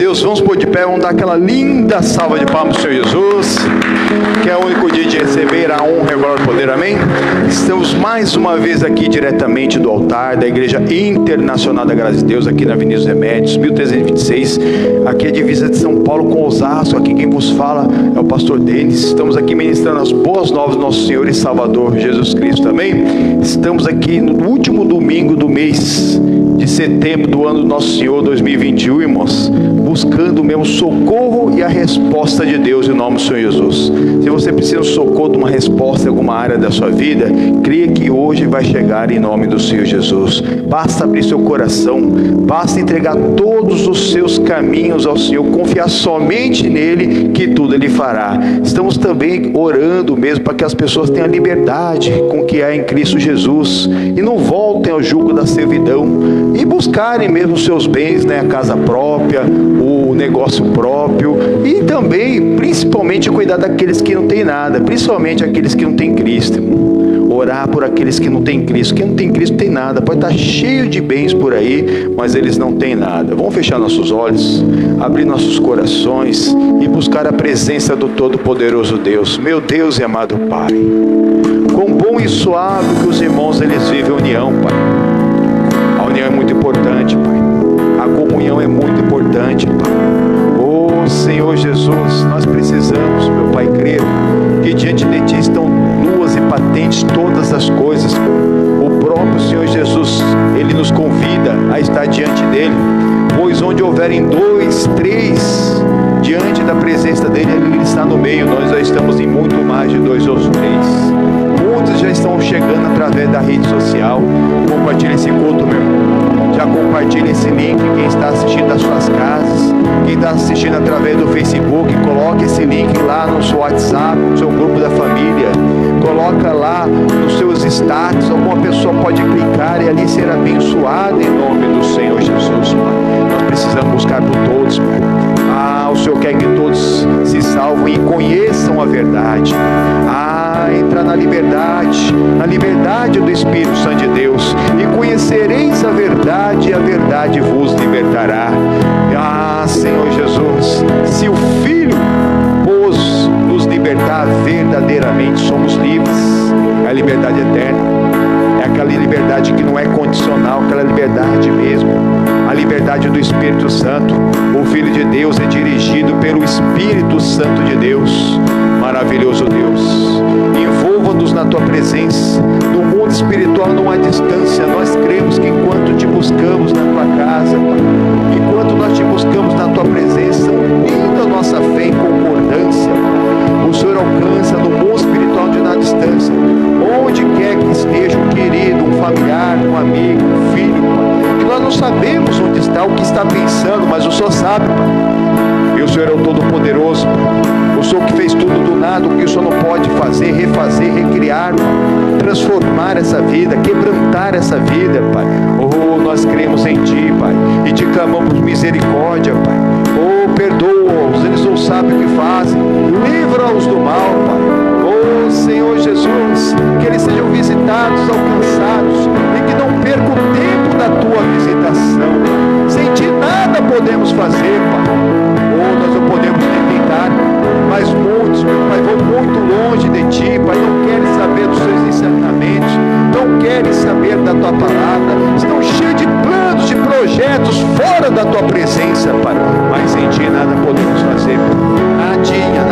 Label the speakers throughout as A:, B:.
A: Deus. Vamos pôr de pé, vamos dar aquela linda salva de palmas ao Senhor Jesus, que é o único dia de receber a honra, a glória e o poder, amém? Estamos mais uma vez aqui diretamente do altar da Igreja Internacional da Graça de Deus, aqui na Avenida dos Remédios, 1326, aqui é a divisa de São Paulo com Osasco. Aqui quem vos fala é o pastor Denis. Estamos aqui ministrando as boas novas do nosso Senhor e Salvador Jesus Cristo, amém? Estamos aqui no último domingo do mês de setembro do ano do nosso Senhor 2021, irmãos, buscando o mesmo socorro e a resposta de Deus em nome do Senhor Jesus. Se você precisa de socorro, de uma resposta em alguma área da sua vida, creia que hoje vai chegar em nome do Senhor Jesus. Basta abrir seu coração, basta entregar todos os seus caminhos ao Senhor, confiar somente nele, que tudo ele fará. Estamos também orando mesmo para que as pessoas tenham a liberdade com que há em Cristo Jesus e não voltem ao jugo da servidão e buscarem mesmo os seus bens, né? A casa própria, o negócio próprio, e também, principalmente, cuidar daqueles que não têm nada, principalmente aqueles que não têm Cristo. Orar por aqueles que não têm Cristo. Quem não tem Cristo não tem nada. Pode estar cheio de bens por aí, mas eles não têm nada. Vamos fechar nossos olhos, abrir nossos corações e buscar a presença do Todo-Poderoso Deus. Meu Deus e amado Pai, quão bom e suave que os irmãos eles vivem a união, Pai. A união é muito importante, Pai. A comunhão é muito importante, Pai. Oh Senhor Jesus, nós precisamos, meu Pai, crer que diante de Ti estão nuas e patentes todas as coisas. O próprio Senhor Jesus, Ele nos convida a estar diante dEle, pois onde houverem 2, 3 diante da presença dEle, Ele está no meio. Nós já estamos em muito mais de 2 ou 3. Muitos já estão chegando através da rede social. Compartilhe esse culto, meu irmão. Já compartilhe esse link. Quem está assistindo das suas casas, quem está assistindo através do Facebook, coloque esse link lá no seu WhatsApp, no seu grupo da família. Coloca lá nos seus status. Alguma pessoa pode clicar e ali ser abençoada em nome do Senhor Jesus, Pai. Nós precisamos buscar por todos, Pai. O Senhor quer que todos se salvem e conheçam a verdade. Entrar na liberdade do Espírito Santo de Deus, e conhecereis a verdade, e a verdade vos libertará. Senhor Jesus, se o Filho pôs nos libertar verdadeiramente, somos livres. É a liberdade eterna, é aquela liberdade que não é condicional, aquela liberdade mesmo, a liberdade do Espírito Santo. O Filho de Deus é dirigido pelo Espírito Santo de Deus. Maravilhoso Deus, envolva-nos na Tua presença. No mundo espiritual não há distância. Nós cremos que enquanto Te buscamos na Tua casa, enquanto nós Te buscamos na Tua presença, unindo a nossa fé em concordância, o Senhor alcança no mundo espiritual de na distância, onde quer que esteja um querido, um familiar, um amigo, um filho, Pai, que nós não sabemos onde está, o que está pensando, mas o Senhor sabe, Pai. E o Senhor é o Todo-Poderoso, Pai. O Senhor que fez tudo do nada, o que o Senhor não pode fazer, refazer, recriar, transformar essa vida, quebrantar essa vida, Pai. Nós cremos em Ti, Pai, e Te clamamos misericórdia, Pai. Perdoa-os, eles não sabem o que fazem. Livra-os do mal, Pai. Senhor Jesus, que eles sejam visitados, alcançados, e que não percam o tempo da Tua visitação. Sem Ti nada podemos fazer, Pai. Nós não podemos tentar, mas muitos, meu Pai, vão muito longe de Ti, Pai, não querem saber dos Seus ensinamentos, não querem saber da Tua palavra, estão cheios de planos, de projetos fora da Tua presença, Pai, mas em Ti nada podemos fazer, nadinha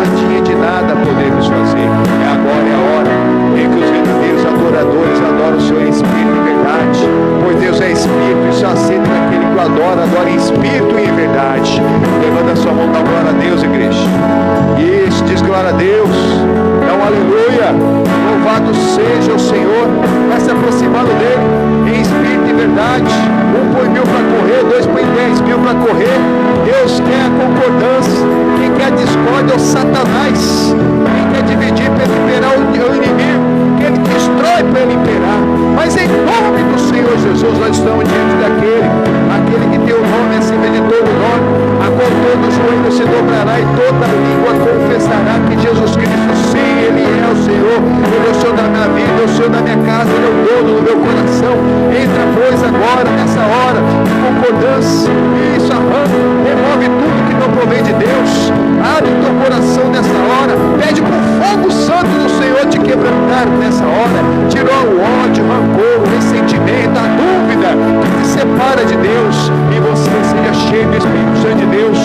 A: de nada podemos fazer. Agora é a hora em que os verdadeiros adoradores adoram o Senhor em espírito e verdade, pois Deus é espírito, e só aceita aquele que o adora em espírito e em verdade. Levanta a sua mão, dá glória a Deus, igreja. Isso, diz glória a Deus, dá um aleluia. Louvado seja o Senhor. Vai se aproximando dele em espírito e verdade. 1 põe 1000 para correr, 2 põe 10.000 para correr. Deus quer a concordância. Quem quer discórdia é o Satanás. Quem quer dividir para imperar o inimigo, que ele destrói para ele imperar. Mas em nome do Senhor Jesus, nós estamos diante aquele que tem o nome acima de todo nome, a qual todo joelho se dobrará e toda língua confessará que Jesus Cristo, sim, Ele é o Senhor. Ele é o Senhor da minha vida, Ele é o Senhor da minha casa, Ele é o dono do meu coração. Entra, pois, agora, nessa hora, concordância. Isso, arranca, remove tudo que não provém de Deus. Abre o teu coração nessa hora. Pede para o fogo santo do Senhor te quebrantar nessa hora. Tirou o ódio, o rancor, o ressentimento, a dúvida que te separa de Deus. E você seja cheio do Espírito Santo de Deus.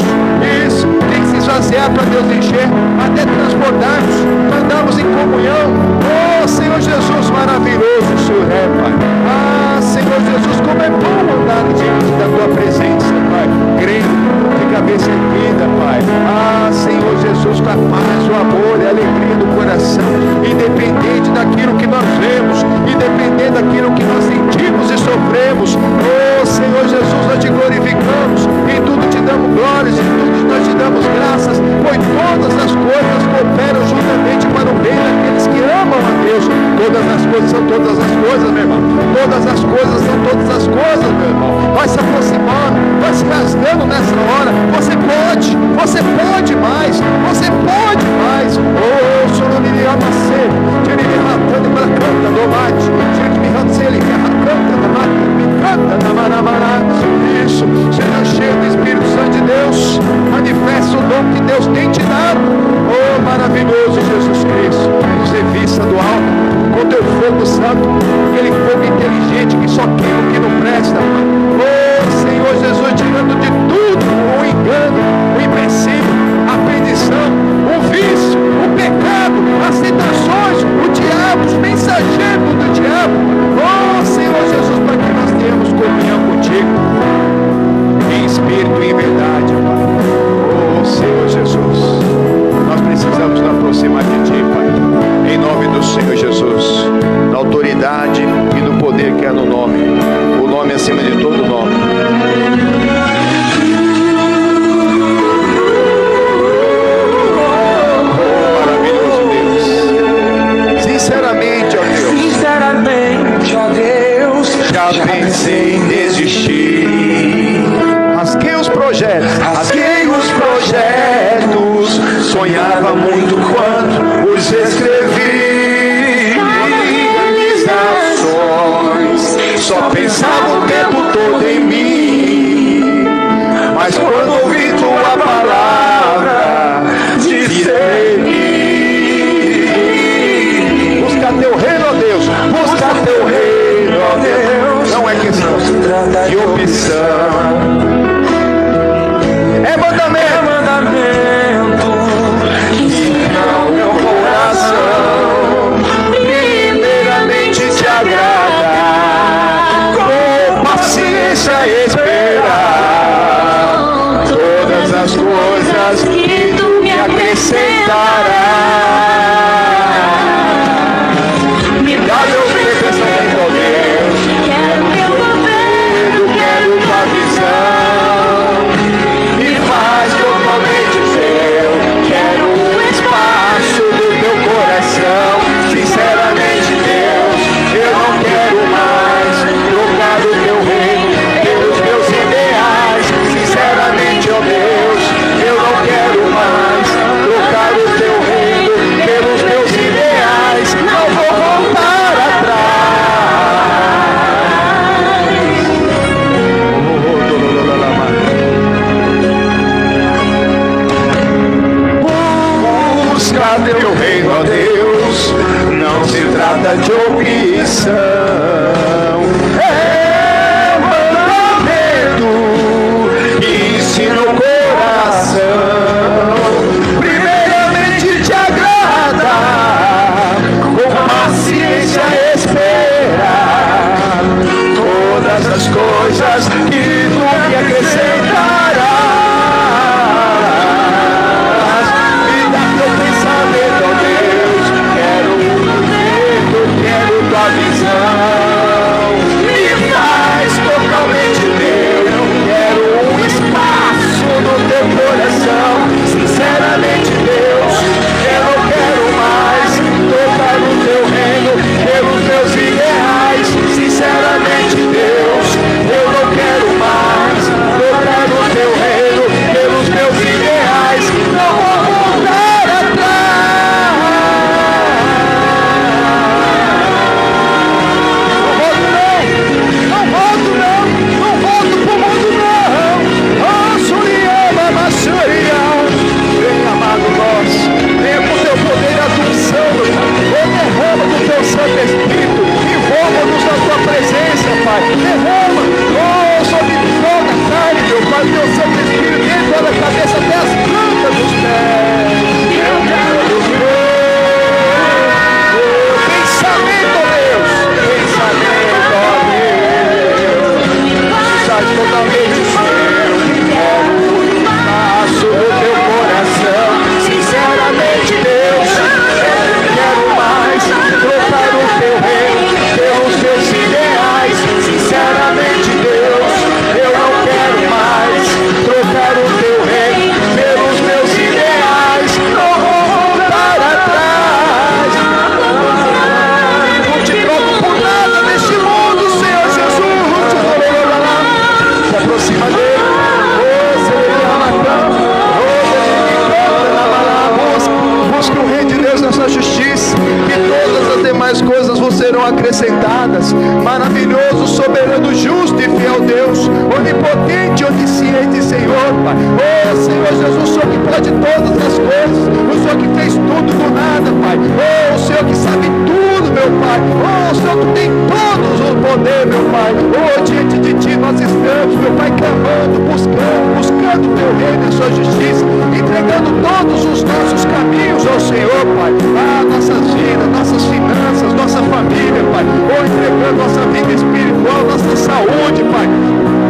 A: Isso, tem que se esvaziar para Deus encher, até transbordarmos, andamos em comunhão. Oh Senhor Jesus, maravilhoso o Senhor é, Pai. Ah Senhor Jesus, como é bom andar diante da tua presença, Pai, crendo, de cabeça erguida, Pai. Ah Senhor Jesus, com a paz, o amor e a alegria do coração, independente daquilo que nós vemos, independente daquilo que nós sentimos e sofremos. Oh Senhor Jesus, nós te glorificamos, em tudo te damos glórias, em tudo nós te damos graças, pois todas as coisas cooperam juntamente para o bem daqueles que amam a Deus. Todas as coisas são todas as coisas, meu irmão. Todas as coisas são todas as coisas, meu irmão. Vai se aproximando, vai se rasgando nessa hora. Você pode mais, você pode mais. Oh, Senhor, me ama ser, tire me ratando para canta do mate, tire me ratando ele canta do mate, me canta na maramará. Isso, seja cheio do Espírito Santo de Deus, manifesta o dom que Deus tem te dado. Oh, maravilhoso Jesus Cristo, nos revista do alto, com teu fogo santo, aquele fogo inteligente que só queima o que não presta. Oh, Senhor Jesus, tirando de tudo o engano, o empecilho, a perdição, o vício, o pecado, as tentações, o diabo, os mensageiros do diabo. Oh, Senhor Jesus, para que nós tenhamos comunhão contigo, em espírito e em verdade, Pai. Oh, Senhor Jesus, nós precisamos nos aproximar de Ti, Pai, em nome do Senhor Jesus, na autoridade e no poder que há no nome, o nome acima de todo nome. Maravilhoso Deus, sinceramente, ó Deus, já pensei em desistir. Rasguei os projetos, sonhava muito quando os escrevi. Realizações, só pensava o tempo todo em mim. Mas quando ouvi tua palavra, disse-me: busca teu reino, ó Deus, busca teu reino, ó Deus. Não é questão de opção. É mandamento, não meu coração, primeiramente te agradar, com paciência esperar todas as coisas que tu me acrescentarás. Me dá meu pensamento, ó Deus, quero teu governo, quero tua visão. Faz totalmente seu, quero o espaço do teu coração. Sinceramente, Deus, eu não quero mais trocar o teu reino pelos meus ideais. Sinceramente, ó Deus, eu não quero mais trocar o teu reino pelos meus ideais. Não vou voltar atrás. Busca teu reino, ó Deus, não se trata de opção. É mandamento, ensina o coração. Primeiramente te agrada, com paciência esperar todas as coisas que tu me acrescentarás. Quero tua visão. acrescentadas. Maravilhoso, soberano, justo e fiel Deus, onipotente, onisciente Senhor, Pai. Oh Senhor Jesus, o Senhor que pode todas as coisas, o Senhor que fez tudo do nada, Pai. Oh, o Senhor que sabe tudo, meu Pai. Oh, o Senhor que tem todos o poder, meu Pai. Oh, diante de Ti nós estamos, meu Pai, clamando, buscando o Teu reino e a Sua justiça, entregando todos os nossos caminhos ao Senhor, Pai. Ah, nossas vidas, nossas finanças, nossa família, Pai. Oh, entregando nossa vida espiritual, nossa saúde, Pai.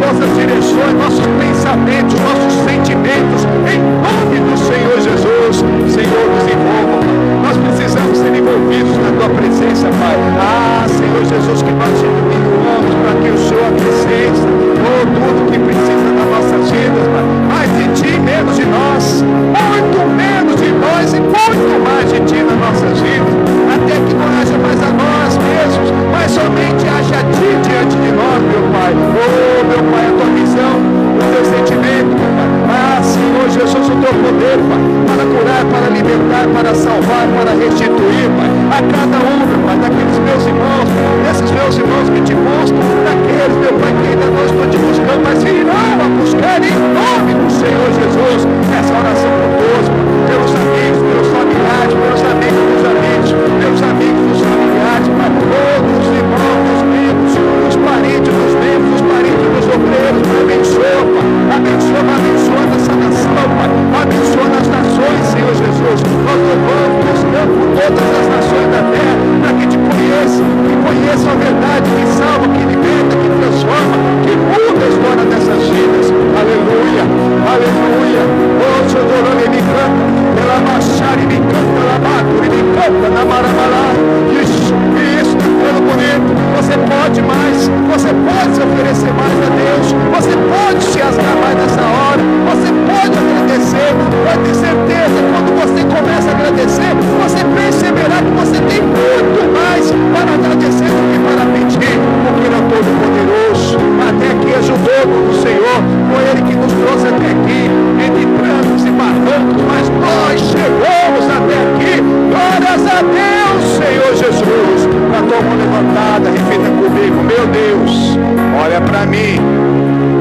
A: Nossas direções, nossos pensamentos, nossos sentimentos, em nome do Senhor Jesus. Senhor, nos envolva, Pai. Nós precisamos ser envolvidos na Tua presença, Pai. Ah, Senhor Jesus, que nós te diminuamos para que o Senhor acrescente tudo que precisa das nossas vidas, Pai. Mais de Ti, menos de nós. Muito menos de nós e muito mais de Ti nas nossas vidas. Até que não haja mais a nós mesmos, mas somente haja a Ti diante de nós, meu Pai. Oh, meu Pai, a Tua visão, o Teu sentimento, meu Pai. Ah, Senhor Jesus, o Teu poder, Pai, para curar, para libertar, para salvar, para restituir, Pai, a cada um, meu Pai, daqueles meus irmãos, desses meus irmãos que Te buscam, daqueles, meu Pai, que ainda não estão Te buscando, mas virão a buscar em nome do Senhor Jesus. Essa oração conosco, pelos amigos, pelos familiares, pelos amigos dos amigos, pelos amigos dos familiares, Pai, todos os irmãos, os membros, os parentes dos membros, os parentes dos obreiros, Pai, abençoa, Pai, abençoa essa nação, Pai, abençoa as nações, Senhor Jesus. Nós louvamos, buscamos por todas as nações da terra, para que Te conheçam, que conheçam a verdade, que salva, que liberta, que transforma, que muda a história dessas vidas. Aleluia, aleluia. Oh, Senhor, me canta, pela machara me canta, ela mata, me canta, na maramalá. Isso está ficando bonito. Você pode mais, você pode se oferecer mais a Deus, você pode se rasgar mais nessa hora, você pode agradecer. Pode ter certeza, quando você começa a agradecer, você perceberá que você tem muito mais para agradecer do que para pedir, porque Ele é todo poderoso. Até aqui ajudou o Senhor, foi Ele que nos trouxe até aqui, entre trancos e barrancos, mas nós chegamos até aqui. Glórias a Deus, Senhor Jesus. Com a tua mão levantada, repita comigo: meu Deus, olha para mim,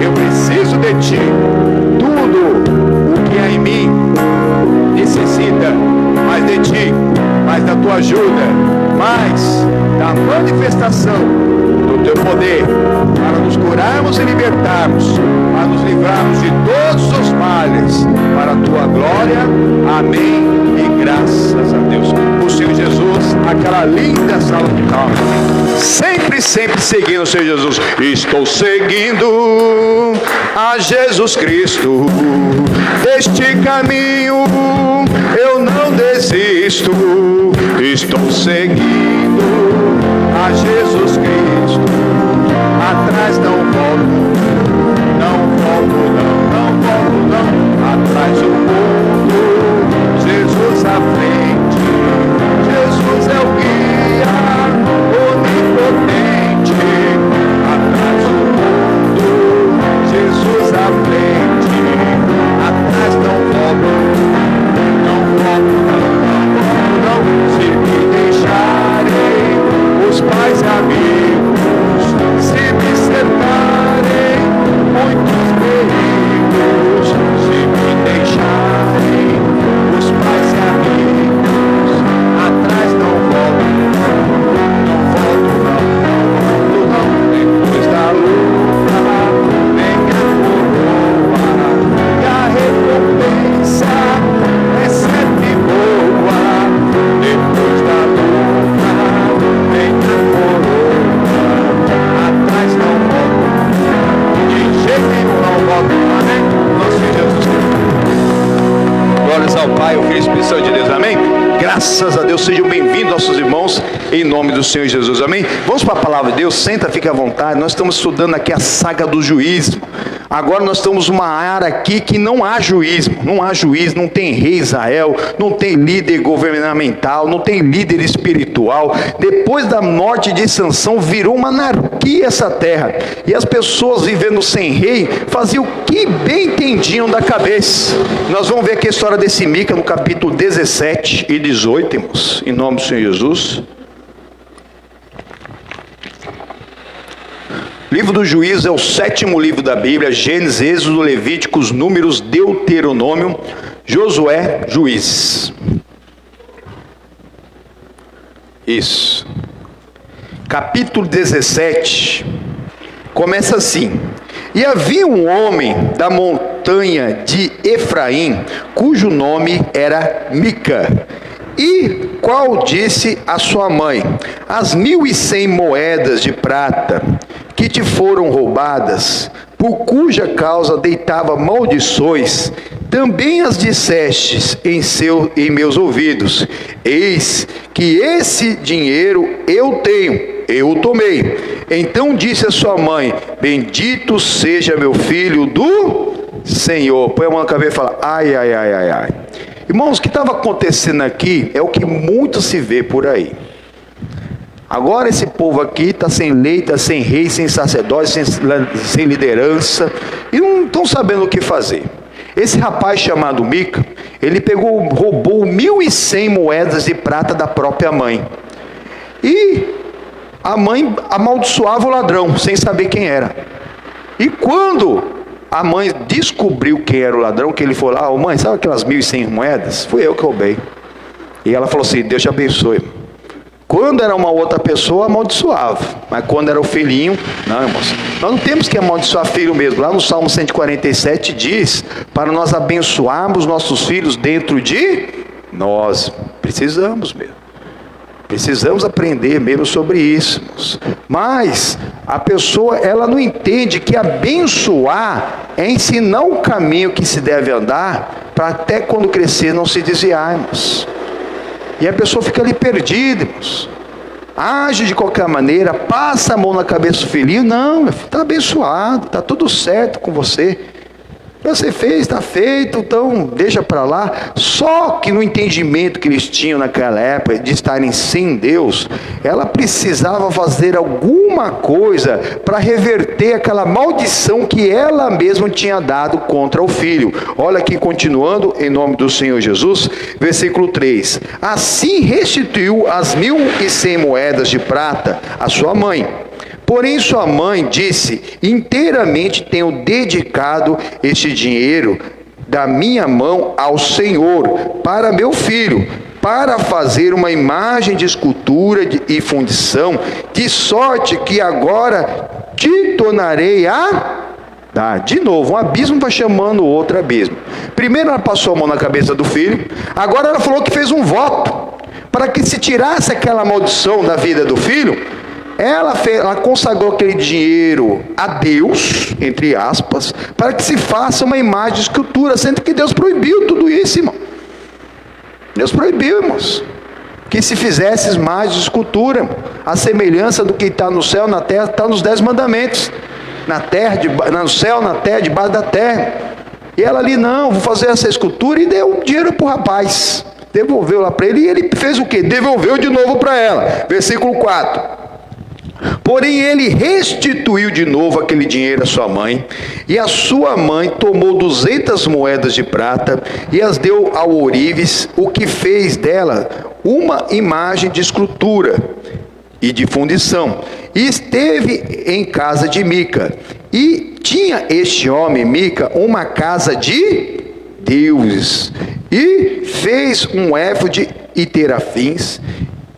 A: eu preciso de Ti. Tudo o que há em mim necessita mais de Ti, mais da Tua ajuda, mais da manifestação do Teu poder, para nos curarmos e libertarmos, para nos livrarmos de todos os males, para a Tua glória. Amém e graças a Deus. O Senhor Jesus, aquela linda sala de palmas, sempre seguindo o Senhor Jesus. Estou seguindo a Jesus Cristo, este caminho eu não desisto. Estou seguindo a Jesus Cristo, atrás não volto, atrás o mundo, Jesus à frente, Jesus é o guia onipotente, atrás o mundo, Jesus à frente, atrás não volto, se me deixarem os pais e amigos, se me cercarem muitos perigos, se me deixarem os pais e amigos, atrás não volto, depois da luta vem a coroa e a recompensa é sempre boa. Depois da luta vem a coroa, atrás não volto, de jeito nenhum não volto. Amém? Nosso Jesus Cristo. Glórias ao Pai, ao Filho e ao Espírito Santo de Deus. Amém? Graças a Deus. Sejam bem-vindos, nossos irmãos, em nome do Senhor Jesus. Amém? Vamos para a palavra de Deus. Senta, fica à vontade. Nós estamos estudando aqui a saga do juízo. Agora nós estamos numa área aqui que não há juízo, não tem rei Israel, não tem líder governamental, não tem líder espiritual. Depois da morte de Sansão virou uma anarquia essa terra, e as pessoas vivendo sem rei faziam o que bem entendiam da cabeça. Nós vamos ver aqui a história desse Mica no capítulo 17 e 18, irmãos, em nome do Senhor Jesus. Livro dos Juízes é o 7º livro da Bíblia: Gênesis, Êxodo, Levíticos, Números, Deuteronômio, Josué, Juízes. Isso. Capítulo 17 começa assim: E havia um homem da montanha de Efraim, cujo nome era Mica, e qual disse a sua mãe: As 1.100 moedas de prata que te foram roubadas, por cuja causa deitava maldições, também as dissestes em meus ouvidos. Eis que esse dinheiro eu tenho, eu o tomei. Então disse a sua mãe: Bendito seja meu filho do Senhor. Põe a mão na cabeça e fala: ai, ai, ai, ai, ai. Irmãos, o que estava acontecendo aqui é o que muito se vê por aí. Agora esse povo aqui está sem lei, está sem rei, sem sacerdote, sem liderança, e não estão sabendo o que fazer. Esse rapaz chamado Mica, ele roubou 1.100 moedas de prata da própria mãe. E a mãe amaldiçoava o ladrão, sem saber quem era. E quando a mãe descobriu quem era o ladrão, que ele falou lá: mãe, sabe aquelas 1.100 moedas? Fui eu que roubei. E ela falou assim: Deus te abençoe. Quando era uma outra pessoa, amaldiçoava. Mas quando era o filhinho, não, irmãos. Nós não temos que amaldiçoar filho mesmo. Lá no Salmo 147 diz para nós abençoarmos nossos filhos dentro de nós. Precisamos mesmo. Precisamos aprender mesmo sobre isso, irmãos. Mas a pessoa, ela não entende que abençoar é ensinar o caminho que se deve andar, para até quando crescer não se desviar, irmãos. E a pessoa fica ali perdida, irmãos. Age de qualquer maneira, passa a mão na cabeça do filhinho. Não, meu filho, está abençoado, está tudo certo com você. Você fez, está feito, então deixa para lá. Só que no entendimento que eles tinham naquela época, de estarem sem Deus, ela precisava fazer alguma coisa para reverter aquela maldição que ela mesma tinha dado contra o filho. Olha aqui, continuando, em nome do Senhor Jesus, versículo 3. Assim restituiu as 1.100 moedas de prata à sua mãe. Porém sua mãe disse: inteiramente tenho dedicado este dinheiro da minha mão ao Senhor, para meu filho, para fazer uma imagem de escultura e fundição, de sorte que agora te tornarei a dar. De novo, um abismo vai chamando outro abismo. Primeiro ela passou a mão na cabeça do filho, agora ela falou que fez um voto, para que se tirasse aquela maldição da vida do filho. Ela consagrou aquele dinheiro a Deus, entre aspas, para que se faça uma imagem de escultura, sendo que Deus proibiu tudo isso, irmão. Deus proibiu, irmãos, que se fizesse imagem de escultura, a semelhança do que está no céu, na terra, está nos 10 mandamentos. Na terra, no céu, na terra, debaixo da terra. E ela ali: não, vou fazer essa escultura, e deu dinheiro para o rapaz. Devolveu lá para ele, e ele fez o quê? Devolveu de novo para ela. Versículo 4. Porém ele restituiu de novo aquele dinheiro à sua mãe, e a sua mãe tomou 200 moedas de prata e as deu ao ourives, o que fez dela uma imagem de escultura e de fundição, e esteve em casa de Mica. E tinha este homem, Mica, uma casa de deuses, e fez um éfode e terafins,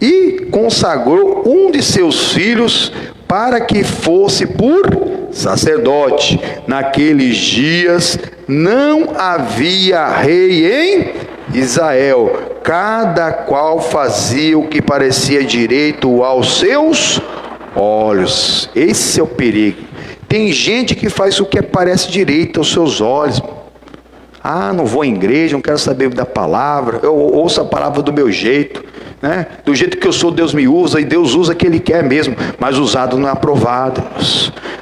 A: e consagrou um de seus filhos para que fosse por sacerdote. Naqueles dias não havia rei em Israel, cada qual fazia o que parecia direito aos seus olhos. Esse é o perigo. Tem gente que faz o que parece direito aos seus olhos. Ah, não vou à igreja, não quero saber da palavra, eu ouço a palavra do meu jeito, né? Do jeito que eu sou, Deus me usa, e Deus usa o que Ele quer mesmo, mas usado não é aprovado.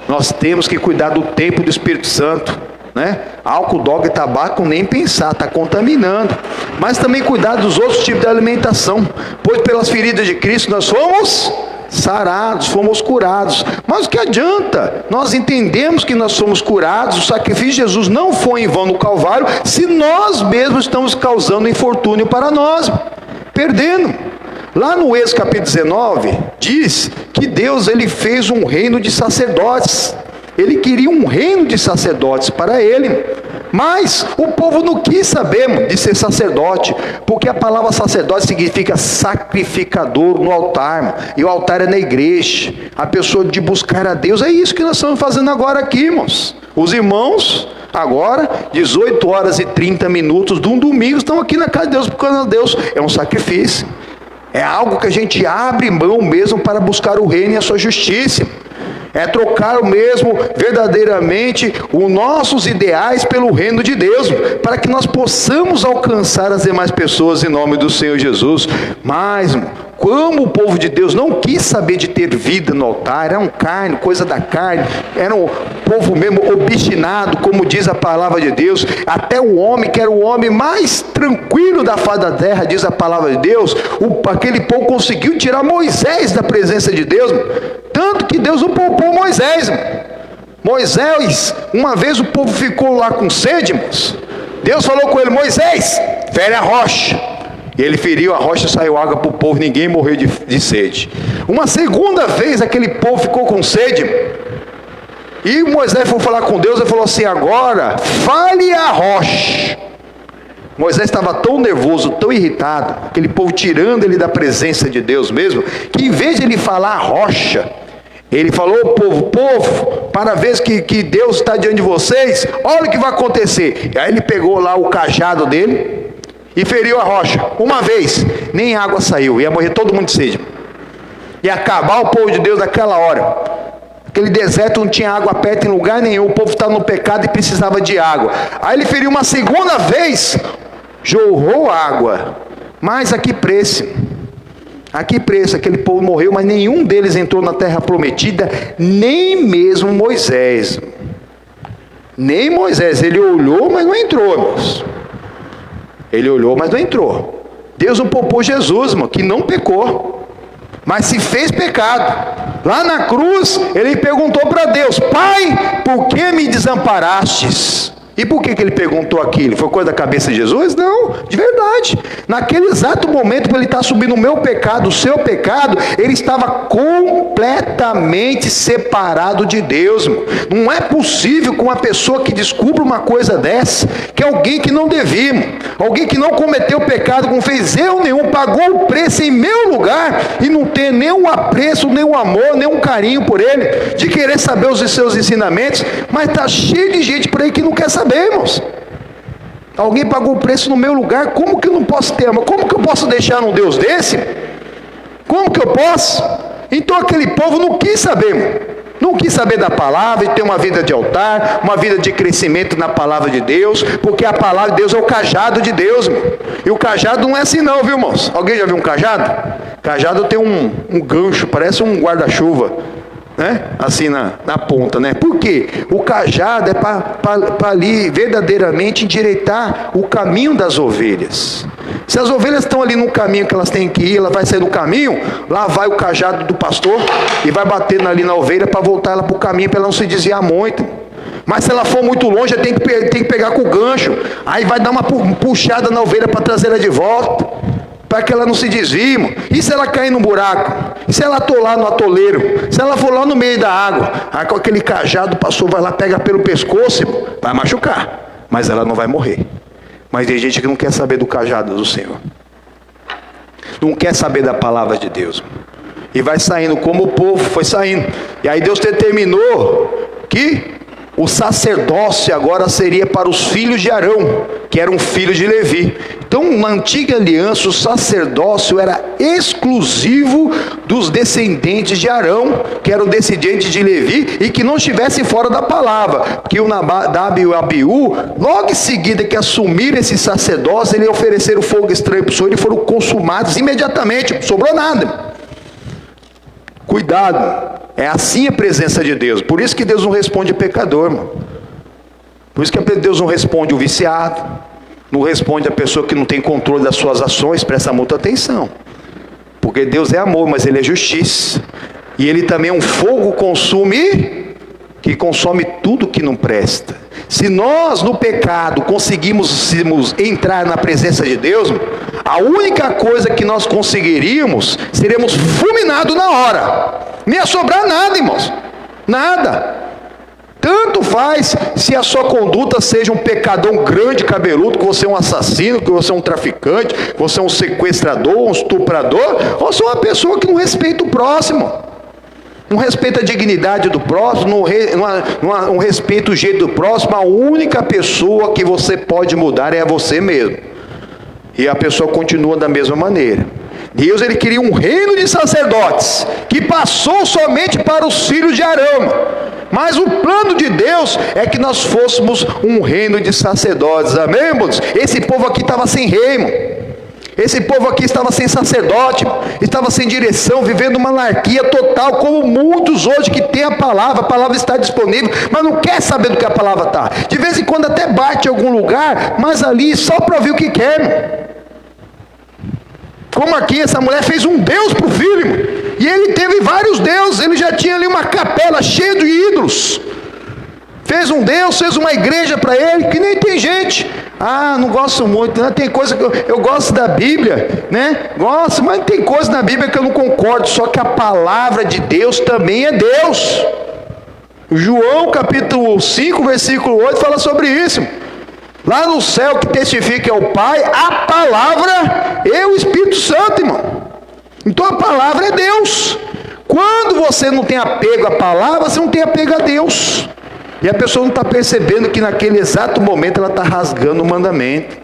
A: Nós temos que cuidar do templo do Espírito Santo, né? Álcool, droga e tabaco, nem pensar, está contaminando. Mas também cuidar dos outros tipos de alimentação, pois pelas feridas de Cristo nós fomos sarados, fomos curados. Mas o que adianta? Nós entendemos que nós somos curados, o sacrifício de Jesus não foi em vão no Calvário, se nós mesmos estamos causando infortúnio para nós, perdendo. Lá no Êxodo capítulo 19, diz que Deus ele fez um reino de sacerdotes. Ele queria um reino de sacerdotes para ele. Mas o povo não quis saber de ser sacerdote, porque a palavra sacerdote significa sacrificador no altar, e o altar é na igreja, a pessoa de buscar a Deus. É isso que nós estamos fazendo agora aqui, irmãos. Os irmãos, agora, 18 horas e 30 minutos de um domingo, estão aqui na casa de Deus, porque Deus é um sacrifício, é algo que a gente abre mão mesmo para buscar o reino e a sua justiça. É trocar mesmo verdadeiramente os nossos ideais pelo reino de Deus, para que nós possamos alcançar as demais pessoas em nome do Senhor Jesus. Mas como o povo de Deus não quis saber de ter vida no altar, era um carne, coisa da carne, era um povo mesmo obstinado, como diz a palavra de Deus. Até o homem, que era o homem mais tranquilo da face da terra, diz a palavra de Deus, aquele povo conseguiu tirar Moisés da presença de Deus, tanto que Deus não poupou Moisés. Moisés, uma vez o povo ficou lá com sede, irmãos. Deus falou com ele: Moisés, fere a rocha. E ele feriu a rocha, saiu água para o povo, ninguém morreu de sede. Uma segunda vez aquele povo ficou com sede, e Moisés foi falar com Deus e falou assim: agora fale a rocha. Moisés estava tão nervoso, tão irritado, aquele povo tirando ele da presença de Deus mesmo, que em vez de ele falar a rocha, ele falou: povo, para ver que Deus está diante de vocês, olha o que vai acontecer. E aí ele pegou lá o cajado dele e feriu a rocha. Uma vez, nem água saiu, ia morrer todo mundo de sede. Ia acabar o povo de Deus naquela hora. Aquele deserto não tinha água perto em lugar nenhum, o povo estava no pecado e precisava de água. Aí ele feriu uma segunda vez, jorrou água, mas aqui preço, aquele povo morreu, mas nenhum deles entrou na terra prometida, nem mesmo Moisés. Nem Moisés, ele olhou, mas não entrou, irmãos. Ele olhou, mas não entrou. Deus não poupou Jesus, irmão, que não pecou, mas se fez pecado. Lá na cruz, ele perguntou para Deus: Pai, por que me desamparastes? E por que ele perguntou aquilo? Foi coisa da cabeça de Jesus? Não, de verdade. Naquele exato momento que ele está assumindo o meu pecado, o seu pecado, ele estava completamente separado de Deus. Não é possível que uma pessoa que descubra uma coisa dessa, que é alguém que não devia, alguém que não cometeu pecado, não fez erro nenhum, pagou o preço em meu lugar, e não tem nenhum apreço, nenhum amor, nenhum carinho por ele, de querer saber os seus ensinamentos, mas está cheio de gente por aí que não quer saber, irmãos. Alguém pagou o preço no meu lugar, como que eu não posso ter amor? Como que eu posso deixar um Deus desse? Como que eu posso? Então aquele povo não quis saber, irmão. Não quis saber da palavra, e ter uma vida de altar, uma vida de crescimento na palavra de Deus, porque a palavra de Deus é o cajado de Deus, irmão. E o cajado não é assim não, viu, irmãos? Alguém já viu um cajado? Cajado tem um gancho, parece um guarda-chuva, né? Assim na ponta, né? Por quê? O cajado é para ali verdadeiramente endireitar o caminho das ovelhas. Se as ovelhas estão ali no caminho que elas têm que ir, ela vai sair do caminho, lá vai o cajado do pastor e vai batendo ali na ovelha para voltar ela para o caminho, para ela não se desviar muito. Mas se ela for muito longe, tem que pegar com o gancho, aí vai dar uma puxada na ovelha para trazer ela de volta, para que ela não se desvie, irmão. E se ela cair num buraco? E se ela atolar no atoleiro? Se ela for lá no meio da água? Aí com aquele cajado, o pastor vai lá, pega pelo pescoço, irmão, vai machucar, mas ela não vai morrer. Mas tem gente que não quer saber do cajado do Senhor, não quer saber da palavra de Deus, e vai saindo como o povo foi saindo. E aí Deus determinou que o sacerdócio agora seria para os filhos de Arão, que eram filhos de Levi. Então, na antiga aliança, o sacerdócio era exclusivo dos descendentes de Arão, que eram descendentes de Levi, e que não estivessem fora da palavra. Porque o Nadab e o Abiú, logo em seguida que assumiram esse sacerdócio, eles ofereceram fogo estranho para o Senhor e foram consumados imediatamente, não sobrou nada. Cuidado, é assim a presença de Deus. Por isso que Deus não responde pecador, irmão. Por isso que Deus não responde o viciado, não responde a pessoa que não tem controle das suas ações. Presta muita atenção, porque Deus é amor, mas Ele é justiça, e Ele também é um fogo que consome tudo que não presta. Se nós no pecado conseguimos entrar na presença de Deus, a única coisa que nós conseguiríamos, seremos fulminados na hora. Não ia sobrar nada, irmãos. Nada. Tanto faz se a sua conduta seja um pecadão grande, cabeludo, que você é um assassino, que você é um traficante, que você é um sequestrador, um estuprador, ou se é uma pessoa que não respeita o próximo, não respeita a dignidade do próximo, não respeita o jeito do próximo. A única pessoa que você pode mudar é você mesmo. E a pessoa continua da mesma maneira. Deus, ele queria um reino de sacerdotes, que passou somente para os filhos de Arão. Mas o plano de Deus é que nós fôssemos um reino de sacerdotes. Amém, irmãos? Esse povo aqui estava sem rei, irmão. Esse povo aqui estava sem sacerdote, estava sem direção, vivendo uma anarquia total, como muitos hoje que tem a palavra está disponível, mas não quer saber do que a palavra está. De vez em quando até bate em algum lugar, mas ali só para ouvir o que quer, irmão. Como aqui, essa mulher fez um Deus para o filho, irmão. E ele teve vários deuses, ele já tinha ali uma capela cheia de ídolos. Fez um Deus, fez uma igreja para ele, que nem tem gente. Ah, não gosto muito, né? Tem coisa que eu gosto da Bíblia, né? Gosto, mas tem coisa na Bíblia que eu não concordo. Só que a palavra de Deus também é Deus. João capítulo 5, versículo 8 fala sobre isso. Lá no céu que testifica é o Pai, a palavra e o Espírito Santo, irmão. Então a palavra é Deus. Quando você não tem apego à palavra, você não tem apego a Deus. E a pessoa não está percebendo que naquele exato momento ela está rasgando o mandamento,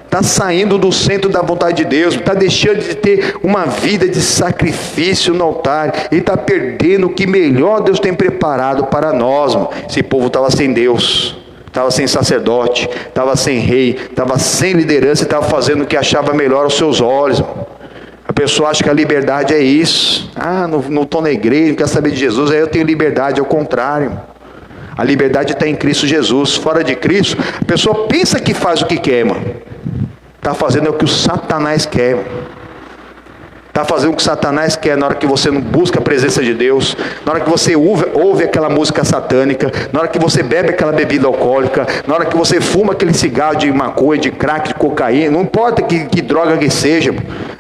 A: está saindo do centro da vontade de Deus, está deixando de ter uma vida de sacrifício no altar, e está perdendo o que melhor Deus tem preparado para nós, irmão. Esse povo estava sem Deus, estava sem sacerdote, estava sem rei, estava sem liderança, estava fazendo o que achava melhor aos seus olhos, irmão. A pessoa acha que a liberdade é isso. Ah, não estou na igreja, não quero saber de Jesus, aí eu tenho liberdade. Ao contrário, a liberdade está em Cristo Jesus. Fora de Cristo, a pessoa pensa que faz o que quer, mano. Está fazendo o que o Satanás quer, mano. Está fazendo o que Satanás quer na hora que você não busca a presença de Deus, na hora que você ouve aquela música satânica, na hora que você bebe aquela bebida alcoólica, na hora que você fuma aquele cigarro de maconha, de crack, de cocaína, não importa que droga que seja,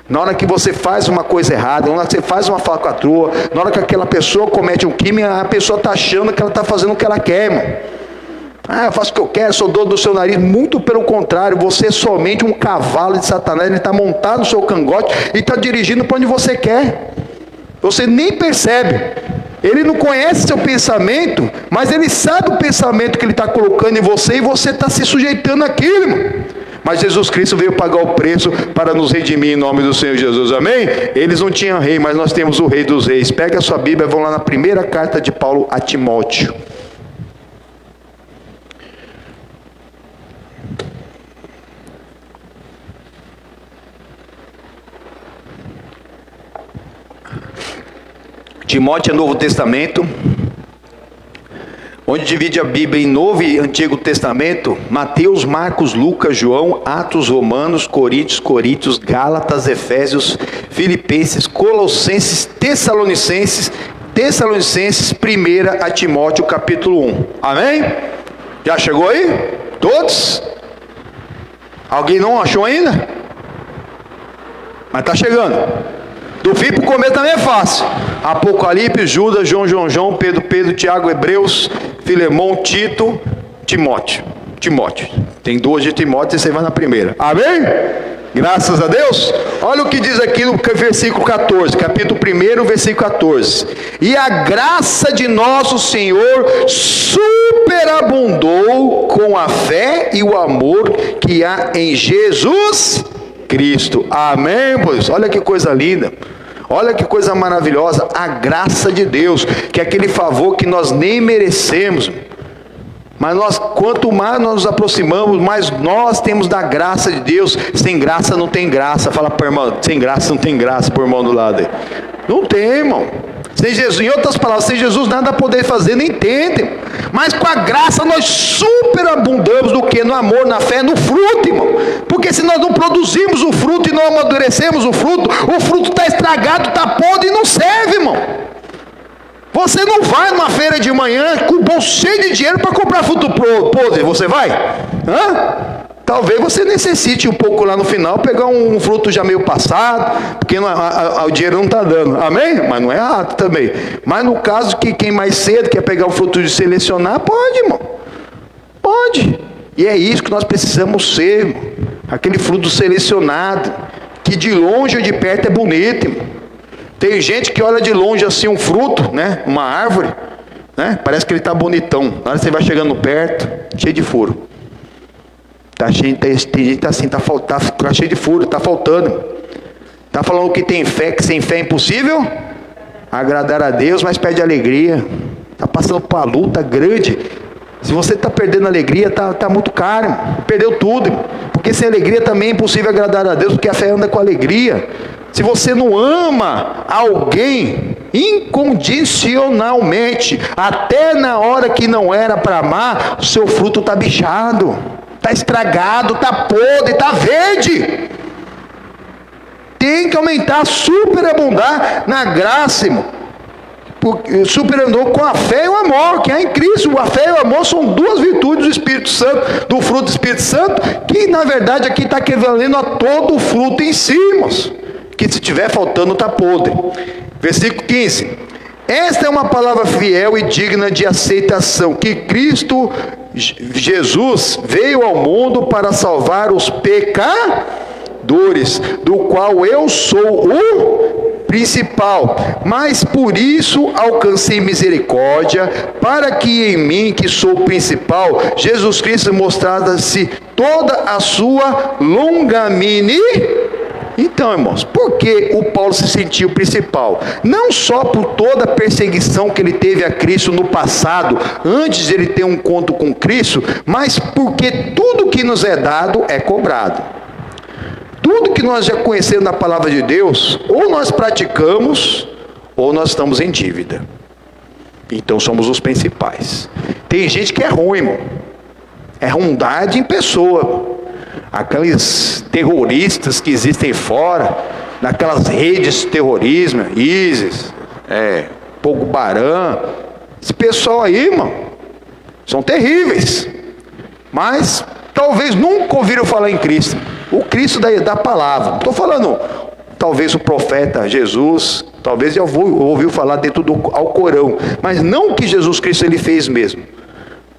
A: na hora que você faz uma coisa errada, na hora que você faz uma falcatrua, na hora que aquela pessoa comete um crime, a pessoa está achando que ela está fazendo o que ela quer, irmão. Ah, eu faço o que eu quero, sou dono do seu nariz. Muito pelo contrário, você é somente um cavalo de Satanás. Ele está montado no seu cangote e está dirigindo para onde você quer. Você nem percebe. Ele não conhece seu pensamento, mas ele sabe o pensamento que ele está colocando em você, e você está se sujeitando àquilo, irmão. Mas Jesus Cristo veio pagar o preço para nos redimir em nome do Senhor Jesus, amém? Eles não tinham rei, mas nós temos o Rei dos Reis. Pega a sua Bíblia e vão lá na primeira carta de Paulo a Timóteo. Timóteo é Novo Testamento, onde divide a Bíblia em Novo e Antigo Testamento: Mateus, Marcos, Lucas, João, Atos, Romanos, Coríntios, Gálatas, Efésios, Filipenses, Colossenses, Tessalonicenses, 1 a Timóteo capítulo 1. Amém? Já chegou aí? Todos? Alguém não achou ainda? Mas está chegando. Do fim para o começo também é fácil. Apocalipse, Judas, João, Pedro, Tiago, Hebreus, Filemão, Tito, Timóteo. Tem duas de Timóteo e você vai na primeira. Amém? Graças a Deus. Olha o que diz aqui no versículo 14, capítulo 1, versículo 14. E a graça de nosso Senhor superabundou com a fé e o amor que há em Jesus Cristo. Amém, pois? Olha que coisa linda. Olha que coisa maravilhosa. A graça de Deus, que é aquele favor que nós nem merecemos. Mas nós, quanto mais nós nos aproximamos, mais nós temos da graça de Deus. Sem graça não tem graça. Fala para o irmão, sem graça não tem graça, para o irmão do lado aí. Não tem, irmão. Sem Jesus, em outras palavras, sem Jesus nada a poder fazer, nem tentem. Mas com a graça nós superabundamos do que? No amor, na fé, no fruto, irmão. Porque se nós não produzimos o fruto e não amadurecemos o fruto está estragado, está podre e não serve, irmão. Você não vai numa feira de manhã com o bolso cheio de dinheiro para comprar fruto podre, você vai? Hã? Talvez você necessite um pouco lá no final, pegar um fruto já meio passado, porque o dinheiro não está dando, amém? Mas não é errado também. Mas no caso que quem mais cedo quer pegar o fruto de selecionar, pode, irmão. Pode. E é isso que nós precisamos ser, irmão. Aquele fruto selecionado, que de longe ou de perto é bonito, irmão. Tem gente que olha de longe assim um fruto, né? Uma árvore, né? Parece que ele está bonitão. Na hora que você vai chegando perto, cheio de furo. Tá cheio, tem gente que tá assim, tá cheio de furo, tá faltando. Tá falando que tem fé, que sem fé é impossível agradar a Deus, mas perde alegria. Tá passando por uma luta grande. Se você está perdendo alegria, tá muito caro, irmão. Perdeu tudo, irmão. Porque sem alegria também é impossível agradar a Deus, porque a fé anda com alegria. Se você não ama alguém incondicionalmente, até na hora que não era para amar, o seu fruto está bichado, está estragado, está podre, está verde. Tem que aumentar, superabundar na graça, irmão. Superandou com a fé e o amor, que é em Cristo. A fé e o amor são duas virtudes do Espírito Santo, do fruto do Espírito Santo, que na verdade aqui está equivalendo a todo o fruto em si, irmãos. Que se estiver faltando está podre. Versículo 15. Esta é uma palavra fiel e digna de aceitação, que Cristo Jesus veio ao mundo para salvar os pecadores, do qual eu sou o principal, mas por isso alcancei misericórdia, para que em mim, que sou o principal, Jesus Cristo mostrasse toda a sua longanimidade. Então, irmãos, por que o Paulo se sentiu principal? Não só por toda a perseguição que ele teve a Cristo no passado, antes de ele ter um encontro com Cristo, mas porque tudo que nos é dado é cobrado. Tudo que nós já conhecemos na palavra de Deus, ou nós praticamos, ou nós estamos em dívida. Então somos os principais. Tem gente que é ruim, irmão. É ruindade em pessoa. Aqueles terroristas que existem fora, naquelas redes de terrorismo, ISIS, Boko Haram, esse pessoal aí, irmão, são terríveis. Mas talvez nunca ouviram falar em Cristo. O Cristo da palavra. Não estou falando, talvez o profeta Jesus, talvez já ouviu falar dentro do Alcorão, mas não o que Jesus Cristo ele fez mesmo.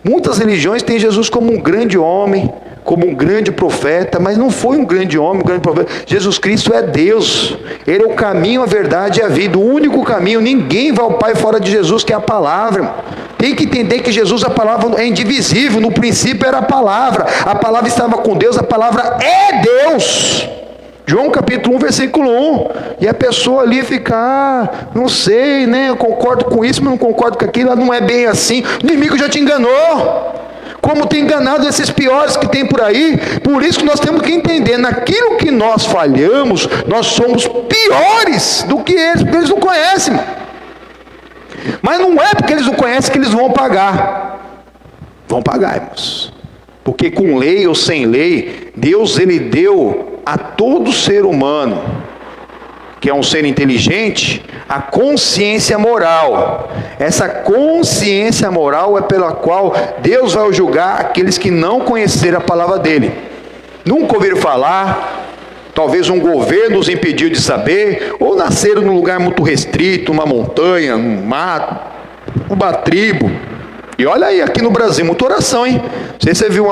A: Muitas religiões têm Jesus como um grande homem, como um grande profeta, mas não foi um grande homem, um grande profeta. Jesus Cristo é Deus. Ele é o caminho, a verdade e a vida. O único caminho, ninguém vai ao Pai fora de Jesus, que é a palavra. Tem que entender que Jesus, a palavra é indivisível. No princípio era a palavra estava com Deus, a palavra é Deus. João capítulo 1, versículo 1. E a pessoa ali fica, não sei, né? Eu concordo com isso, mas não concordo com aquilo. Não é bem assim. O inimigo já te enganou. Como tem enganado esses piores que tem por aí. Por isso que nós temos que entender, naquilo que nós falhamos, nós somos piores do que eles, porque eles não conhecem. Mas não é porque eles não conhecem que eles vão pagar. Vão pagar, irmãos. Porque com lei ou sem lei, Deus ele deu a todo ser humano, que é um ser inteligente, a consciência moral. Essa consciência moral é pela qual Deus vai julgar aqueles que não conheceram a palavra dele. Nunca ouviram falar, talvez um governo os impediu de saber, ou nasceram num lugar muito restrito, uma montanha, um mato, uma tribo. E olha aí, aqui no Brasil, muita oração, hein? Não sei se você viu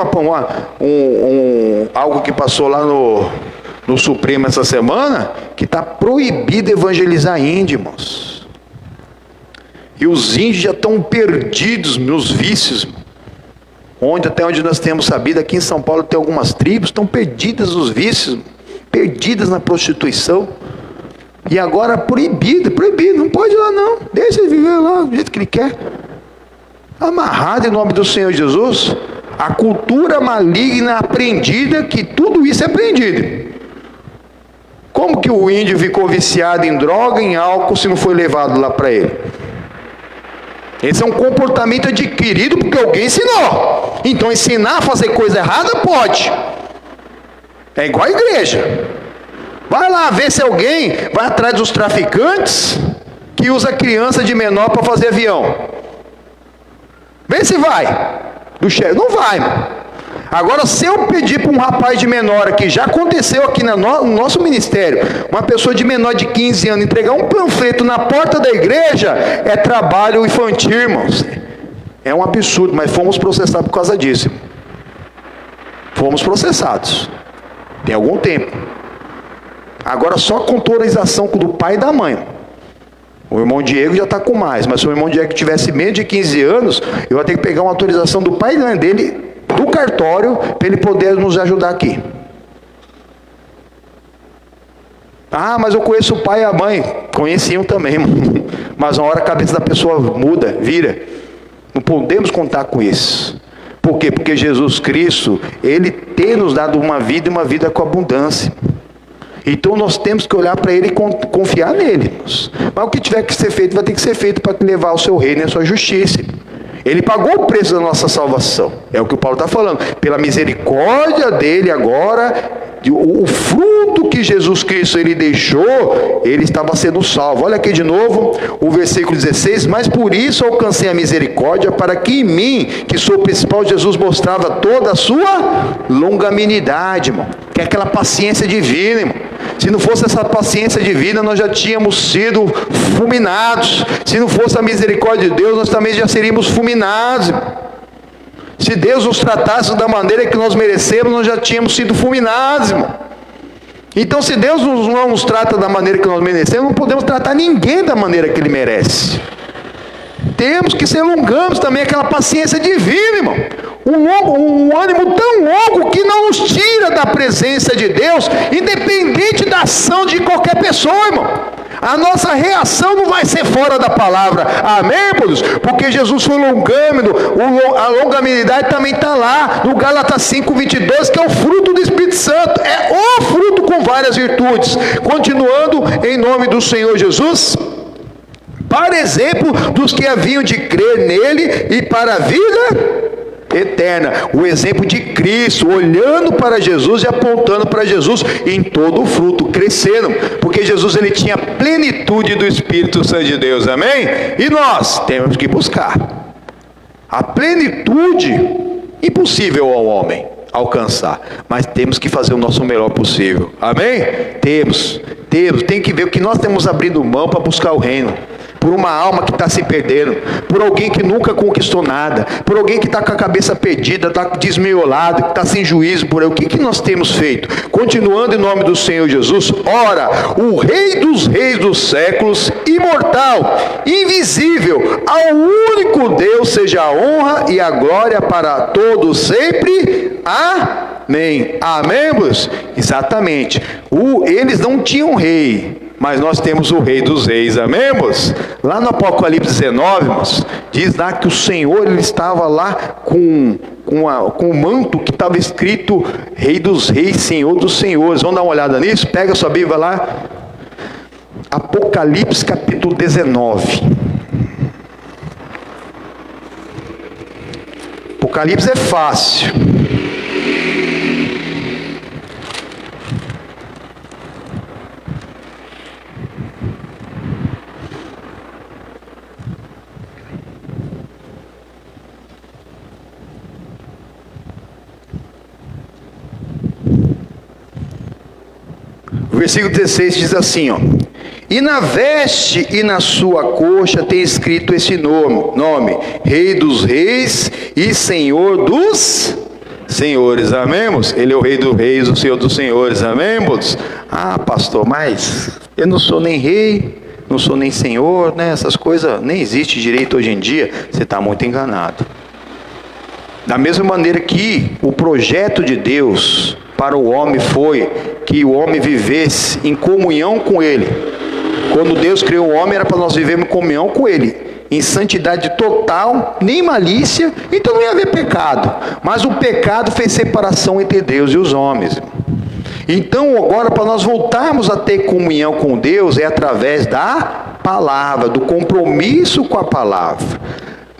A: algo que passou lá no Supremo essa semana, que está proibido evangelizar índio, irmãos. E os índios já estão perdidos nos vícios. Até onde nós temos sabido, aqui em São Paulo tem algumas tribos, estão perdidas nos vícios, perdidas na prostituição. E agora proibido, não pode ir lá não. Deixa ele viver lá do jeito que ele quer. Amarrado em nome do Senhor Jesus. A cultura maligna aprendida, que tudo isso é aprendido. Como que o índio ficou viciado em droga, em álcool, se não foi levado lá para ele? Esse é um comportamento adquirido porque alguém ensinou. Então ensinar a fazer coisa errada pode. É igual a igreja. Vai lá ver se alguém vai atrás dos traficantes que usa criança de menor para fazer avião. Vê se vai. Do chefe. Não vai, mano. Agora, se eu pedir para um rapaz de menor aqui, já aconteceu aqui no nosso ministério, uma pessoa de menor de 15 anos entregar um panfleto na porta da igreja, é trabalho infantil, irmãos. É um absurdo, mas fomos processados por causa disso. Fomos processados. Tem algum tempo. Agora só com autorização do pai e da mãe. O irmão Diego já está com mais, mas se o irmão Diego tivesse menos de 15 anos, eu vou ter que pegar uma autorização do pai e da mãe dele, do cartório, para ele poder nos ajudar aqui. Ah, mas eu conheço o pai e a mãe. Conheciam também, mas uma hora a cabeça da pessoa muda, vira. Não podemos contar com isso. Por quê? Porque Jesus Cristo, Ele tem nos dado uma vida e uma vida com abundância. Então nós temos que olhar para Ele e confiar nele. Mas o que tiver que ser feito, vai ter que ser feito para levar o seu reino e a sua justiça. Ele pagou o preço da nossa salvação. É o que o Paulo está falando. Pela misericórdia dele agora, o fruto que Jesus Cristo ele deixou, ele estava sendo salvo. Olha aqui de novo, o versículo 16. Mas por isso alcancei a misericórdia, para que em mim, que sou o principal, Jesus mostrava toda a sua longanimidade, irmão. Que é aquela paciência divina, irmão. Se não fosse essa paciência divina, nós já tínhamos sido fulminados. Se não fosse a misericórdia de Deus, nós também já seríamos fulminados. Se Deus nos tratasse da maneira que nós merecemos, nós já tínhamos sido fulminados, irmão. Então, se Deus não nos trata da maneira que nós merecemos, não podemos tratar ninguém da maneira que Ele merece. Temos que ser longamos também, aquela paciência divina, irmão. Um ânimo tão longo que não nos tira da presença de Deus, independente da ação de qualquer pessoa, irmão. A nossa reação não vai ser fora da palavra, amém, irmãos? Porque Jesus foi longâmino, a longanimidade também está lá, no Gálatas 5:22, que é o fruto do Espírito Santo, é o fruto com várias virtudes. Continuando, em nome do Senhor Jesus, para exemplo dos que haviam de crer nele e para a vida eterna. O exemplo de Cristo, olhando para Jesus e apontando para Jesus em todo o fruto, crescendo, porque Jesus ele tinha a plenitude do Espírito Santo de Deus, amém? E nós temos que buscar a plenitude, impossível ao homem alcançar, mas temos que fazer o nosso melhor possível, amém? Tem que ver o que nós temos abrindo mão para buscar o reino, por uma alma que está se perdendo, por alguém que nunca conquistou nada, por alguém que está com a cabeça perdida, está desmiolado, que está sem juízo por aí. O que nós temos feito? Continuando em nome do Senhor Jesus, ora, o Rei dos Reis dos séculos, imortal, invisível, ao único Deus seja a honra e a glória para todos sempre. Amém. Amém, irmãos? Exatamente. Eles não tinham rei, mas nós temos o Rei dos Reis, amém, irmãos? Lá no Apocalipse 19, irmãos, diz lá que o Senhor ele estava lá com o manto que estava escrito Rei dos Reis, Senhor dos Senhores. Vamos dar uma olhada nisso? Pega a sua Bíblia lá, Apocalipse capítulo 19. Apocalipse é fácil. O versículo 16 diz assim, ó: e na veste e na sua coxa tem escrito esse nome, Rei dos Reis e Senhor dos Senhores, amém, irmãos? Ele é o Rei dos Reis, o Senhor dos Senhores, amém, irmãos? Ah, pastor, mas eu não sou nem rei, não sou nem senhor, né? Essas coisas nem existem direito hoje em dia. Você está muito enganado. Da mesma maneira que o projeto de Deus para o homem foi que o homem vivesse em comunhão com Ele. Quando Deus criou o homem, era para nós vivermos em comunhão com Ele, em santidade total, nem malícia, então não ia haver pecado. Mas o pecado fez separação entre Deus e os homens. Então agora, para nós voltarmos a ter comunhão com Deus, é através da palavra, do compromisso com a palavra.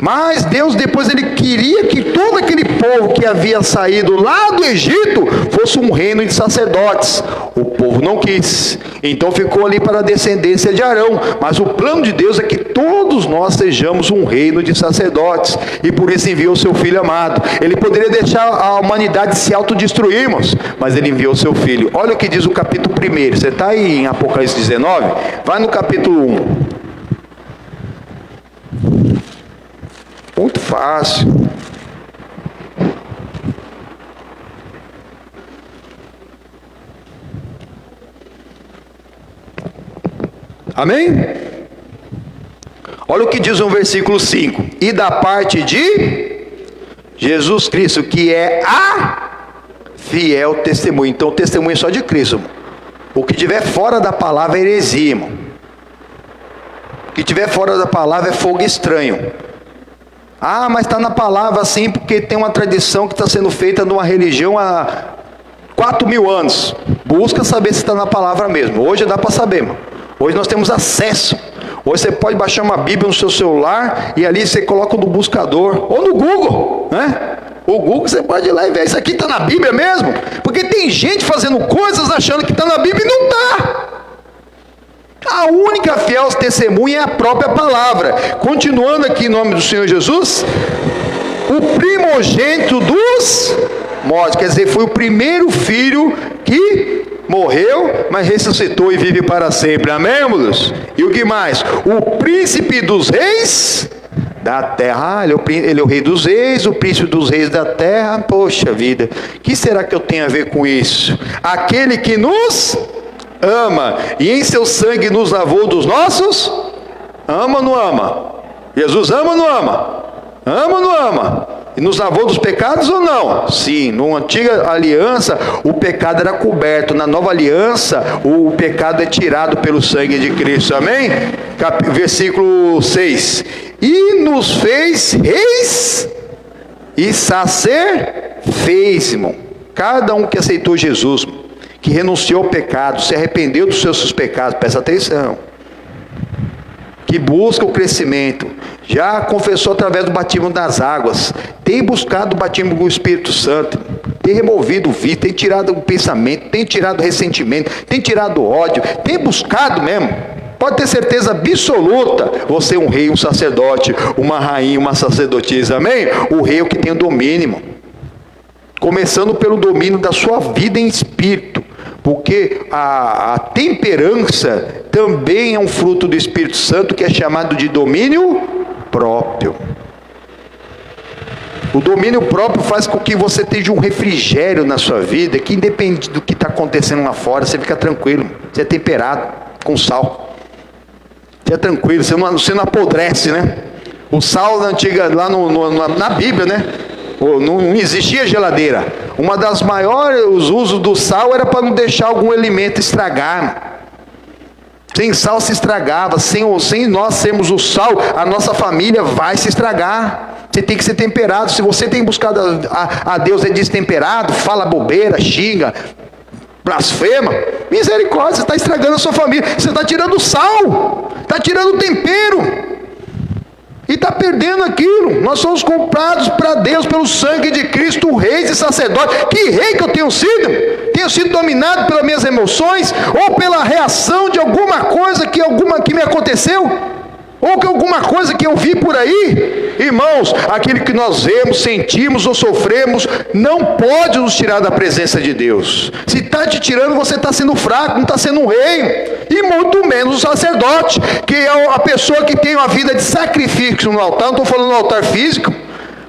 A: Mas Deus depois ele queria que todo aquele povo que havia saído lá do Egito fosse um reino de sacerdotes. O povo não quis, então ficou ali para a descendência de Arão. Mas o plano de Deus é que todos nós sejamos um reino de sacerdotes, e por isso enviou o seu Filho amado. Ele poderia deixar a humanidade se autodestruirmos, mas ele enviou o seu Filho. Olha o que diz o capítulo 1, você está aí em Apocalipse 19? Vai no capítulo 1. Muito fácil. Amém? Olha o que diz no versículo 5. E da parte de Jesus Cristo, que é a fiel testemunha. Então o testemunho é só de Cristo. O que tiver fora da palavra é heresia, irmão. O que tiver fora da palavra é fogo estranho. Ah, mas está na palavra assim porque tem uma tradição que está sendo feita numa religião há 4.000 anos. Busca saber se está na palavra mesmo. Hoje dá para saber, irmão. Hoje nós temos acesso. Hoje você pode baixar uma Bíblia no seu celular e ali você coloca no buscador ou no Google, né? O Google você pode ir lá e ver, isso aqui está na Bíblia mesmo? Porque tem gente fazendo coisas achando que está na Bíblia e não está. A única fiel testemunha é a própria palavra. Continuando aqui em nome do Senhor Jesus, o primogênito dos mortos, quer dizer, foi o primeiro filho que morreu, mas ressuscitou e vive para sempre. Amém, irmãos? E o que mais? O príncipe dos reis da terra. Ele é o rei dos reis, o príncipe dos reis da terra. Poxa vida, o que será que eu tenho a ver com isso? Aquele que nos ama e em seu sangue nos lavou dos nossos. Ama ou não ama? Jesus ama ou não ama? Ama ou não ama? E nos lavou dos pecados ou não? Sim, na antiga aliança o pecado era coberto. Na nova aliança o pecado é tirado pelo sangue de Cristo. Amém? Versículo 6. E nos fez reis e sacerdotes, irmão. Cada um que aceitou Jesus, que renunciou ao pecado, se arrependeu dos seus pecados, presta atenção, que busca o crescimento, já confessou através do batismo das águas, tem buscado o batismo do Espírito Santo, tem removido o vício, tem tirado o pensamento, tem tirado o ressentimento, tem tirado o ódio, tem buscado mesmo, pode ter certeza absoluta, você é um rei, um sacerdote, uma rainha, uma sacerdotisa, amém? O rei é o que tem o domínio, irmão. Começando pelo domínio da sua vida em espírito, porque a temperança também é um fruto do Espírito Santo, que é chamado de domínio próprio. O domínio próprio faz com que você tenha um refrigério na sua vida, que independe do que está acontecendo lá fora, você fica tranquilo, você é temperado com sal, você é tranquilo, você não apodrece, né? O sal na antiga, lá na Bíblia, né? Não existia geladeira. Uma das maiores usos do sal era para não deixar algum alimento estragar. Sem sal se estragava. Sem nós sermos o sal, a nossa família vai se estragar. Você tem que ser temperado. Se você tem buscado a Deus é destemperado, fala bobeira, xinga, blasfema, misericórdia, você está estragando a sua família. Você está tirando o sal, está tirando o tempero e está perdendo aquilo. Nós somos comprados para Deus pelo sangue de Cristo, reis e sacerdotes. Que rei que eu tenho sido? Tenho sido dominado pelas minhas emoções, ou pela reação de alguma coisa que me aconteceu, ou que alguma coisa que eu vi por aí? Irmãos, aquilo que nós vemos, sentimos ou sofremos não pode nos tirar da presença de Deus. Se está te tirando, você está sendo fraco, não está sendo um rei, e muito menos o sacerdote, que é a pessoa que tem uma vida de sacrifício no altar. Não estou falando no altar físico,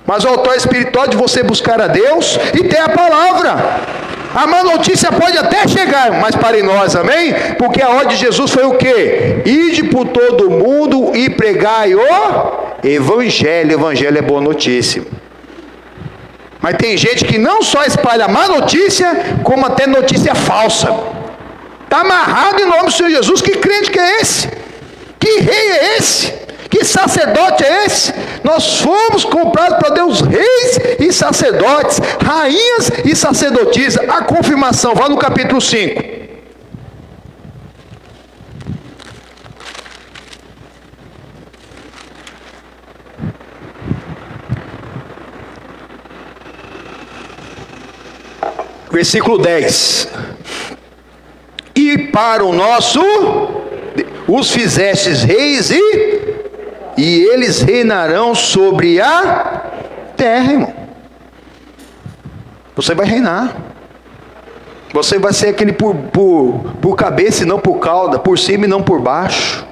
A: mas o altar espiritual, de você buscar a Deus e ter a palavra. A má notícia pode até chegar, mas para nós, amém? Porque a ordem de Jesus foi o quê? Ide por todo mundo e pregai o evangelho. Evangelho é boa notícia. Mas tem gente que não só espalha má notícia, como até notícia falsa. Está amarrado em nome do Senhor Jesus. Que crente que é esse? Que rei é esse? Que sacerdote é esse? Nós fomos comprados para Deus, reis e sacerdotes, rainhas e sacerdotisas. A confirmação, vá no capítulo 5. Versículo 10. E para o nosso, os fizestes reis e eles reinarão sobre a terra, irmão. Você vai reinar. Você vai ser aquele por cabeça e não por cauda, por cima e não por baixo.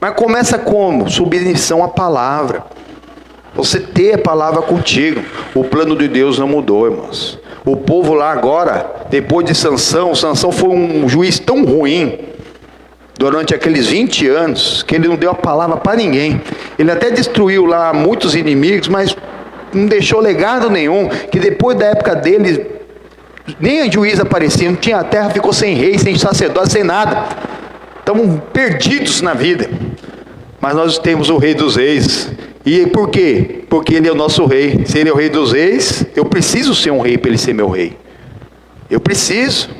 A: Mas começa como? Submissão à palavra. Você ter a palavra contigo. O plano de Deus não mudou, irmãos. O povo lá agora, depois de Sansão foi um juiz tão ruim, durante aqueles 20 anos, que ele não deu a palavra para ninguém. Ele até destruiu lá muitos inimigos, mas não deixou legado nenhum, que depois da época dele, nem a juiz aparecia, não tinha, a terra ficou sem rei, sem sacerdote, sem nada. Estamos perdidos na vida. Mas nós temos o Rei dos Reis. E por quê? Porque Ele é o nosso Rei. Se Ele é o Rei dos Reis, eu preciso ser um rei para Ele ser meu rei. Eu preciso.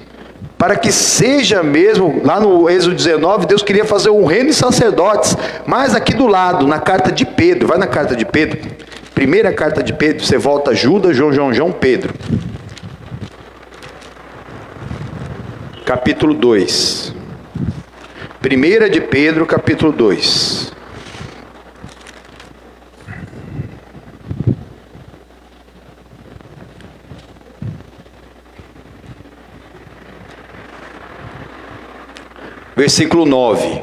A: Para que seja mesmo, lá no Êxodo 19, Deus queria fazer um reino de sacerdotes. Mas aqui do lado, na carta de Pedro, vai na carta de Pedro, primeira carta de Pedro, você volta Judas, João, Pedro. Capítulo 2. Primeira de Pedro, capítulo 2. Versículo 9.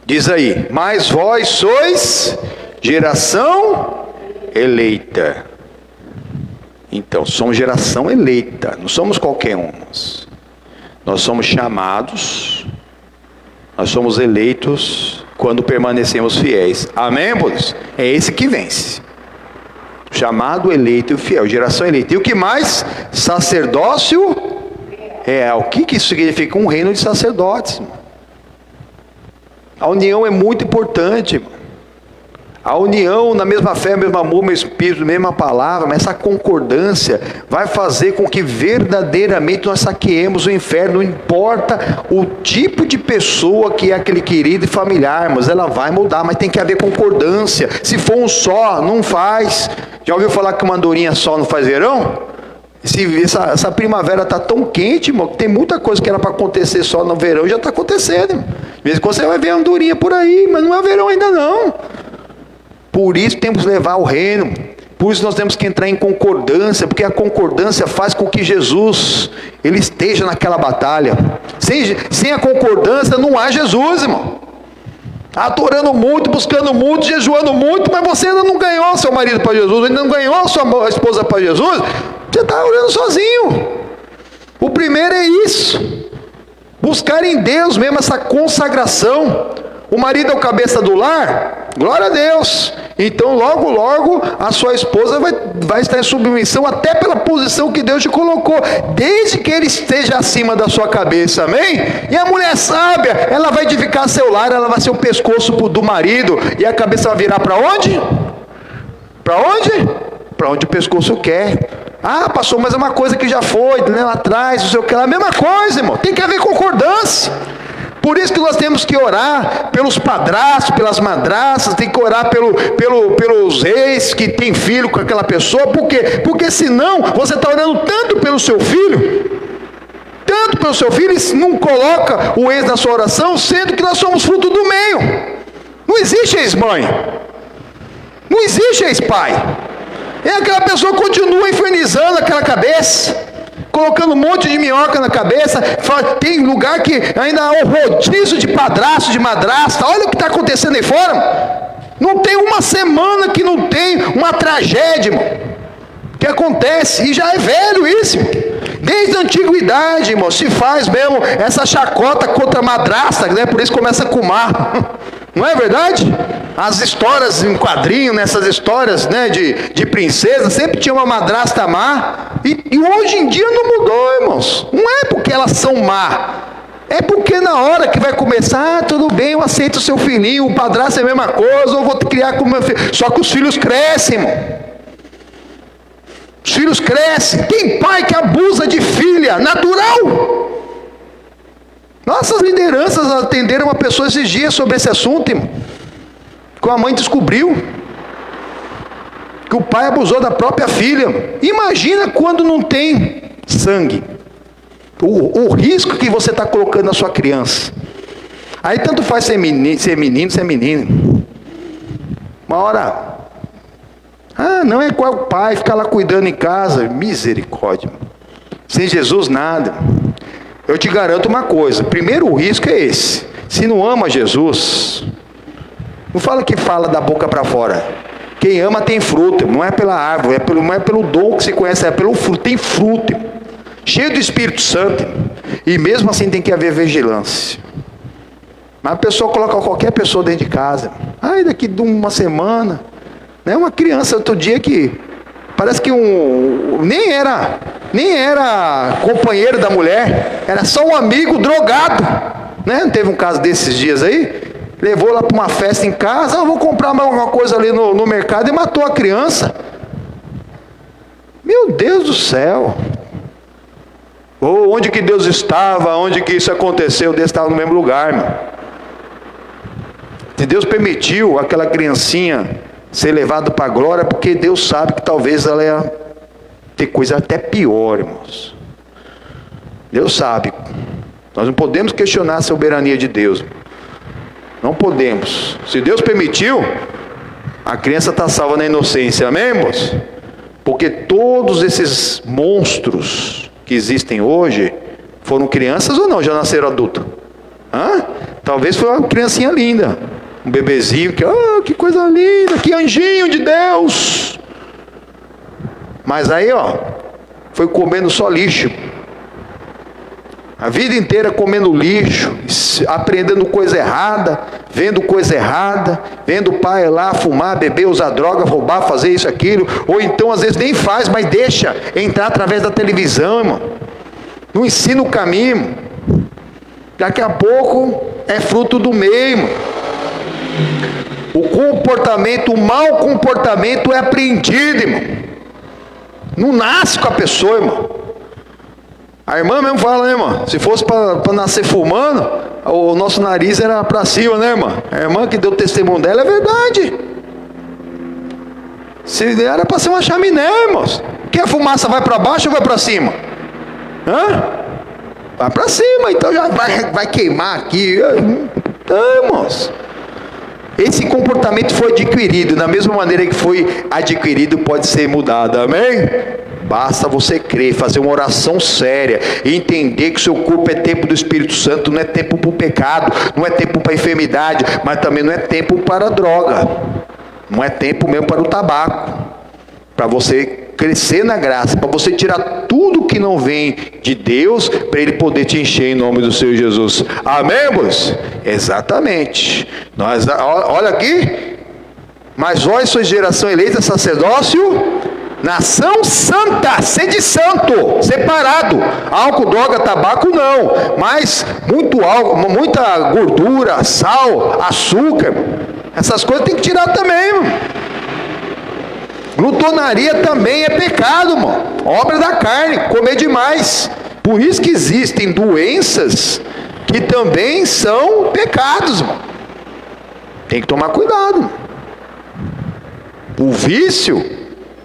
A: Diz aí: mas vós sois geração eleita. Então, somos geração eleita, não somos qualquer uns. Nós somos chamados, nós somos eleitos quando permanecemos fiéis. Amém, pois? É esse que vence. Chamado, eleito e fiel, geração eleita. E o que mais? Sacerdócio real. O que isso significa? Um reino de sacerdotes, irmão. A união é muito importante, irmão. A união na mesma fé, mesmo amor, mesmo espírito, mesma palavra, mas essa concordância vai fazer com que verdadeiramente nós saqueemos o inferno. Não importa o tipo de pessoa que é aquele querido e familiar, mas ela vai mudar, mas tem que haver concordância. Se for um só, não faz. Já ouviu falar que uma andorinha só não faz verão? Essa primavera está tão quente, irmão, que tem muita coisa que era para acontecer só no verão e já está acontecendo, irmão. De vez em quando você vai ver andorinha por aí, mas não é verão ainda não. Por isso temos que levar o reino. Por isso nós temos que entrar em concordância, porque a concordância faz com que Jesus ele esteja naquela batalha. Sem a concordância não há Jesus, irmão. Estou orando muito, buscando muito, jejuando muito, mas você ainda não ganhou seu marido para Jesus, ainda não ganhou sua esposa para Jesus. Você está orando sozinho. O primeiro é isso. Buscar em Deus mesmo essa consagração. O marido é o cabeça do lar, glória a Deus. Então logo a sua esposa vai estar em submissão até pela posição que Deus te colocou, desde que ele esteja acima da sua cabeça, amém? E a mulher sábia, ela vai edificar seu lar, ela vai ser o pescoço do marido, e a cabeça vai virar para onde? Para onde? Para onde o pescoço quer. Ah, pastor, mas é uma coisa que já foi, né, lá atrás, não sei o que lá, a mesma coisa, irmão, tem que haver concordância. Por isso que nós temos que orar pelos padrastos, pelas madrastas, tem que orar pelos reis que têm filho com aquela pessoa. Por quê? Porque senão você está orando tanto pelo seu filho, e não coloca o ex na sua oração, sendo que nós somos fruto do meio. Não existe ex-mãe, não existe ex-pai. E aquela pessoa continua infernizando aquela cabeça, colocando um monte de minhoca na cabeça. Tem lugar que ainda há um rodízio de padrasto, de madrasta. Olha o que está acontecendo aí fora. Não tem uma semana que não tem uma tragédia, irmão, que acontece, e já é velho isso, irmão. Desde a antiguidade, irmão, se faz mesmo essa chacota contra a madrasta, né? Por isso começa com mar. Não é verdade? As histórias em quadrinho, nessas histórias, né, de princesa, sempre tinha uma madrasta má. E hoje em dia não mudou, irmãos. Não é porque elas são má, é porque na hora que vai começar, tudo bem, eu aceito o seu filhinho, o padrasto é a mesma coisa, eu vou te criar como meu filho. Só que os filhos crescem, irmão. Os filhos crescem. Tem pai que abusa de filha, natural. Nossas lideranças atenderam uma pessoa esses dias sobre esse assunto, irmão. Que a mãe descobriu que o pai abusou da própria filha. Imagina quando não tem sangue. O risco que você está colocando na sua criança. Aí tanto faz ser menino, ser menino. Uma hora, não é qual o pai, ficar lá cuidando em casa. Misericórdia. Sem Jesus, nada. Eu te garanto uma coisa, primeiro o risco é esse. Se não ama Jesus, não fala que fala da boca para fora. Quem ama tem fruto, não é pela árvore, não é pelo dom que se conhece, é pelo fruto, tem fruto. Cheio do Espírito Santo. E mesmo assim tem que haver vigilância. Mas a pessoa coloca qualquer pessoa dentro de casa. Daqui de uma semana, né? Uma criança outro dia que parece que nem era companheiro da mulher, era só um amigo drogado, né? Não teve um caso desses dias aí? Levou lá para uma festa em casa, vou comprar mais alguma coisa ali no mercado, e matou a criança. Meu Deus do céu. Onde que Deus estava? Onde que isso aconteceu? Deus estava no mesmo lugar, meu. Se Deus permitiu aquela criancinha ser levada para a glória, porque Deus sabe que talvez ela ia ter coisa até pior, irmãos. Deus sabe. Nós não podemos questionar a soberania de Deus. Não podemos. Se Deus permitiu, a criança está salva na inocência, amém, irmãos? Porque todos esses monstros que existem hoje foram crianças ou não? Já nasceram adultos? Talvez foi uma criancinha linda, um bebezinho que coisa linda, que anjinho de Deus. Mas aí foi comendo só lixo. A vida inteira comendo lixo, aprendendo coisa errada, vendo o pai lá fumar, beber, usar droga, roubar, fazer isso, aquilo, ou então às vezes nem faz, mas deixa entrar através da televisão, irmão. Não ensina o caminho. Daqui a pouco é fruto do meio, irmão. O mau comportamento é aprendido, irmão. Não nasce com a pessoa, irmão. A irmã mesmo fala, né, irmã? Se fosse para nascer fumando, o nosso nariz era para cima, né, irmã? A irmã que deu testemunho dela é verdade. Se era para ser uma chaminé, irmãos. Que a fumaça vai para baixo ou vai para cima? Vai para cima, então já vai queimar aqui. Então, irmãos, esse comportamento foi adquirido, da mesma maneira que foi adquirido, pode ser mudado, amém? Basta você crer, fazer uma oração séria, e entender que o seu corpo é templo do Espírito Santo, não é tempo para o pecado, não é tempo para a enfermidade, mas também não é tempo para a droga, não é tempo mesmo para o tabaco, para você crescer na graça, para você tirar tudo que não vem de Deus, para Ele poder te encher em nome do Senhor Jesus, amém, irmãos? Exatamente. Olha aqui, mas vós sois geração eleita, sacerdócio, nação santa, sede santo, separado. Álcool, droga, tabaco não, mas muito álcool, muita gordura, sal, açúcar, essas coisas tem que tirar também, irmão. Glutonaria também é pecado, irmão. Obra da carne, comer demais. Por isso que existem doenças que também são pecados, irmão. Tem que tomar cuidado, irmão. O vício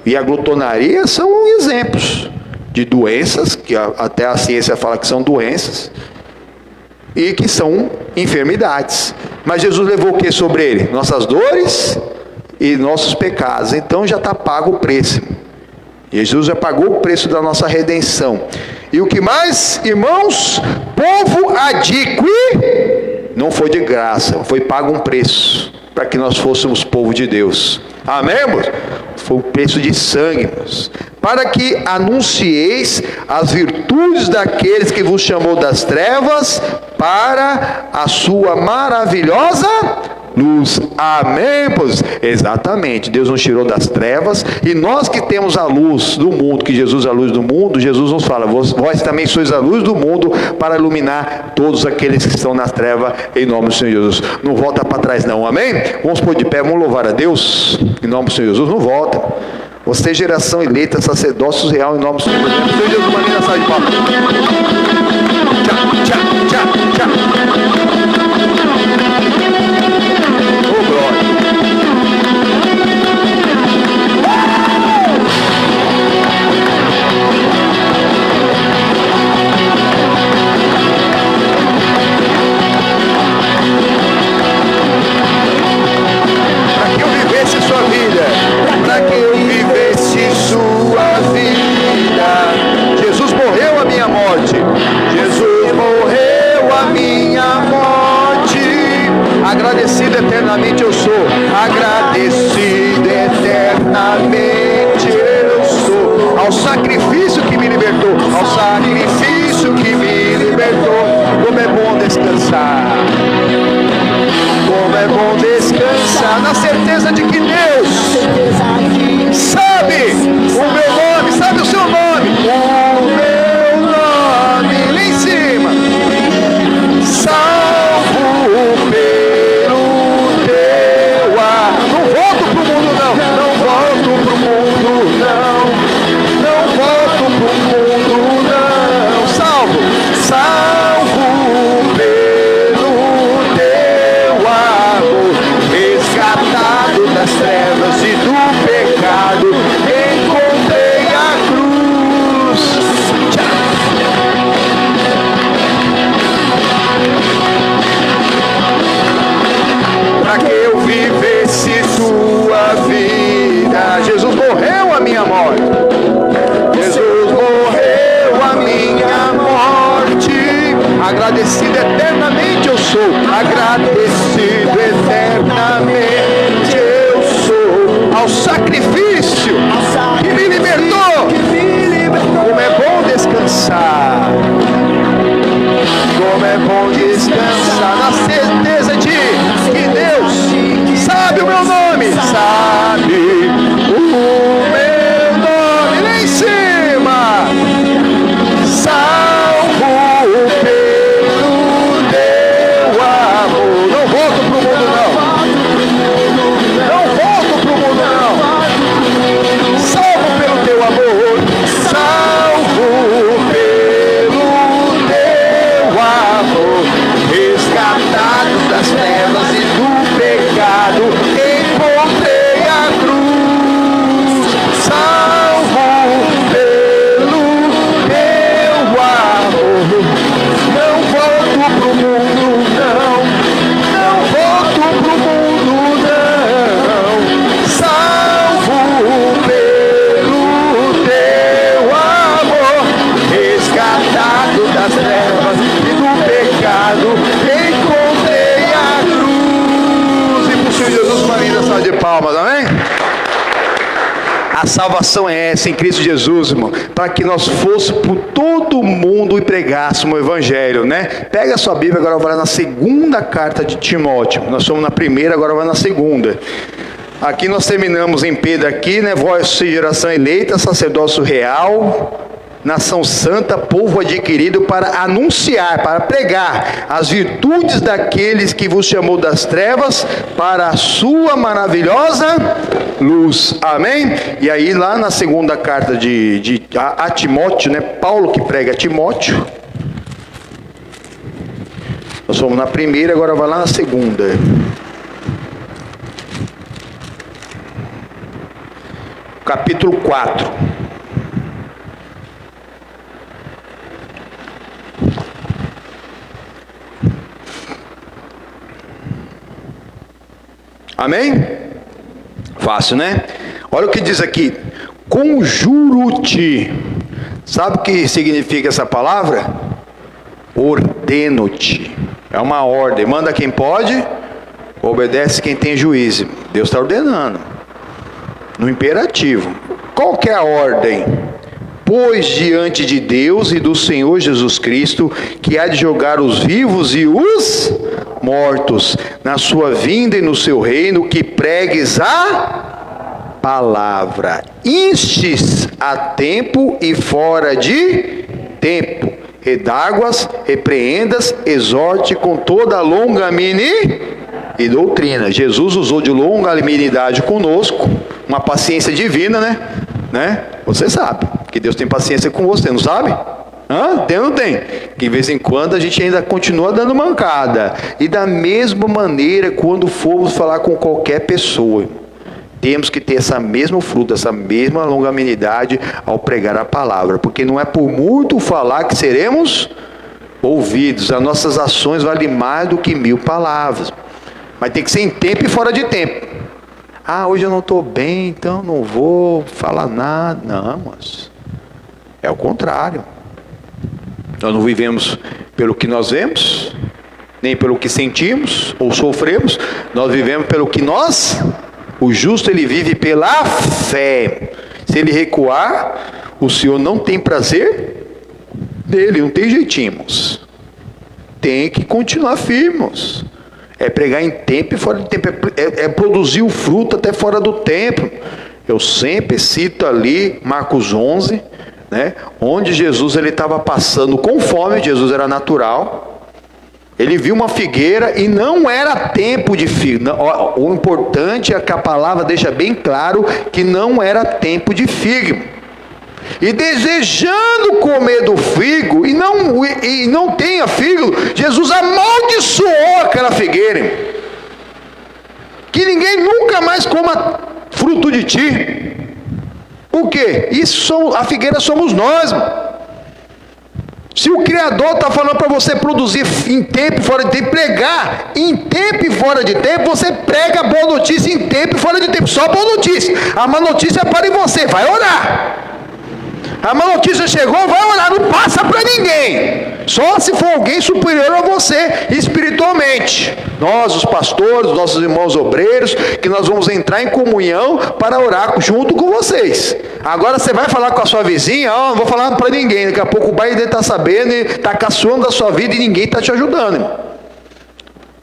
A: e a glutonaria são exemplos de doenças, que até a ciência fala que são doenças, e que são enfermidades. Mas Jesus levou o que sobre ele? Nossas dores e nossos pecados. Então já está pago o preço. Jesus já pagou o preço da nossa redenção. E o que mais, irmãos? Povo adquire, não foi de graça, foi pago um preço, para que nós fôssemos povo de Deus. Amém, irmãos? Foi o preço de sangue, irmãos. Para que anuncieis as virtudes daqueles que vos chamou das trevas para a sua maravilhosa luz. Amém, irmãos? Exatamente. Deus nos tirou das trevas, e nós que temos a luz do mundo, que Jesus é a luz do mundo, Jesus nos fala, vós também sois a luz do mundo, para iluminar todos aqueles que estão nas trevas, em nome do Senhor Jesus. Não volta para trás não, amém? Vamos pôr de pé, vamos louvar a Deus, em nome do Senhor Jesus. Não volta. Você é geração eleita, sacerdócio real, em nome do Senhor Jesus. Senhor Jesus, uma linda salva de palmas. Tchau, tchau, tchau, tchau. eternamente eu sou. Agradecido eternamente eu sou ao sacrifício que me libertou, ao sacrifício que me libertou. Como é bom descansar, como é bom descansar na certeza de que Deus sabe o meu nome, sabe o seu nome, o meu nome lá em cima, salvo pelo teu ar. Não volto pro mundo não, não volto pro mundo não, não volto pro mundo não, salvo pelo teu amor, resgatado das trevas e do pecado, encontrei a cruz. Para que eu vivesse tua vida, Jesus morreu a minha morte. Jesus morreu a minha morte. Agradecido eternamente eu sou. Agradecido eternamente eu sou ao sacrifício que me libertou. Como é bom descansar. Como é bom descansar na certeza de que Deus sabe o meu nome, sabe o meu nome lá em cima, salvo pelo teu amor. Não volto pro mundo não, não volto pro mundo não, salvo pelo teu amor, salvo pelo teu amor, resgatado das trevas e do pecado, encontrei a cruz, salvo pelo teu amor. Não volto pro mundo não, não volto pro mundo não, salvo pelo teu amor, resgatado das trevas e do pecado, encontrei a cruz. E por Senhor Jesus, uma linda salva de palmas, amém? A salvação é essa em Cristo Jesus, irmão, para que nós fôssemos por todo mundo e pregássemos o Evangelho, né? Pega a sua Bíblia, agora vai na segunda carta de Timóteo. Nós somos na primeira, agora vai na segunda. Aqui nós terminamos em Pedro aqui, né? Vós, geração eleita, sacerdócio real, nação santa, povo adquirido, para anunciar, para pregar as virtudes daqueles que vos chamou das trevas para a sua maravilhosa luz. Amém? E aí lá na segunda carta a Timóteo, né? Paulo que prega a Timóteo. Nós fomos na primeira, agora vai lá na segunda. Capítulo 4. Amém? Fácil, né? Olha o que diz aqui. Conjuro-te. Sabe o que significa essa palavra? Ordeno-te. É uma ordem. Manda quem pode, obedece quem tem juízo. Deus está ordenando. No imperativo. Qual que é a ordem? Pois diante de Deus e do Senhor Jesus Cristo, que há de julgar os vivos e os mortos, na sua vinda e no seu reino, que pregues a palavra, instes a tempo e fora de tempo, redáguas, repreendas, exorte com toda a longanimidade e doutrina. Jesus usou de longanimidade conosco, uma paciência divina, né? Você sabe que Deus tem paciência com você, não sabe? Tem ou não tem? Que de vez em quando a gente ainda continua dando mancada. E da mesma maneira, quando formos falar com qualquer pessoa, temos que ter essa mesma fruta, essa mesma longanimidade ao pregar a palavra. Porque não é por muito falar que seremos ouvidos. As nossas ações valem mais do que 1000 palavras. Mas tem que ser em tempo e fora de tempo. Hoje eu não estou bem, então não vou falar nada. Não, mas é o contrário. Nós não vivemos pelo que nós vemos, nem pelo que sentimos ou sofremos, nós vivemos pelo que o justo ele vive pela fé. Se ele recuar, o Senhor não tem prazer dele, não tem jeitinhos. Tem que continuar firmes. É pregar em tempo e fora de tempo, é produzir o fruto até fora do tempo. Eu sempre cito ali Marcos 11, né, onde Jesus ele estava passando com fome. Jesus era natural, ele viu uma figueira e não era tempo de figo. O importante é que a palavra deixa bem claro que não era tempo de figo. E desejando comer do figo, e não tenha figo, Jesus amaldiçoou aquela figueira. Que ninguém nunca mais coma fruto de ti. Por quê? A figueira somos nós. Se o Criador está falando para você produzir em tempo e fora de tempo, pregar em tempo e fora de tempo, você prega a boa notícia em tempo e fora de tempo. Só boa notícia. A má notícia é para você, vai orar. A má notícia chegou, vai orar, não passa para ninguém. Só se for alguém superior a você espiritualmente. Nós, os pastores, os nossos irmãos obreiros, que nós vamos entrar em comunhão para orar junto com vocês. Agora você vai falar com a sua vizinha, não vou falar para ninguém. Daqui a pouco o baile dele está sabendo e está caçoando da sua vida e ninguém está te ajudando. Irmão.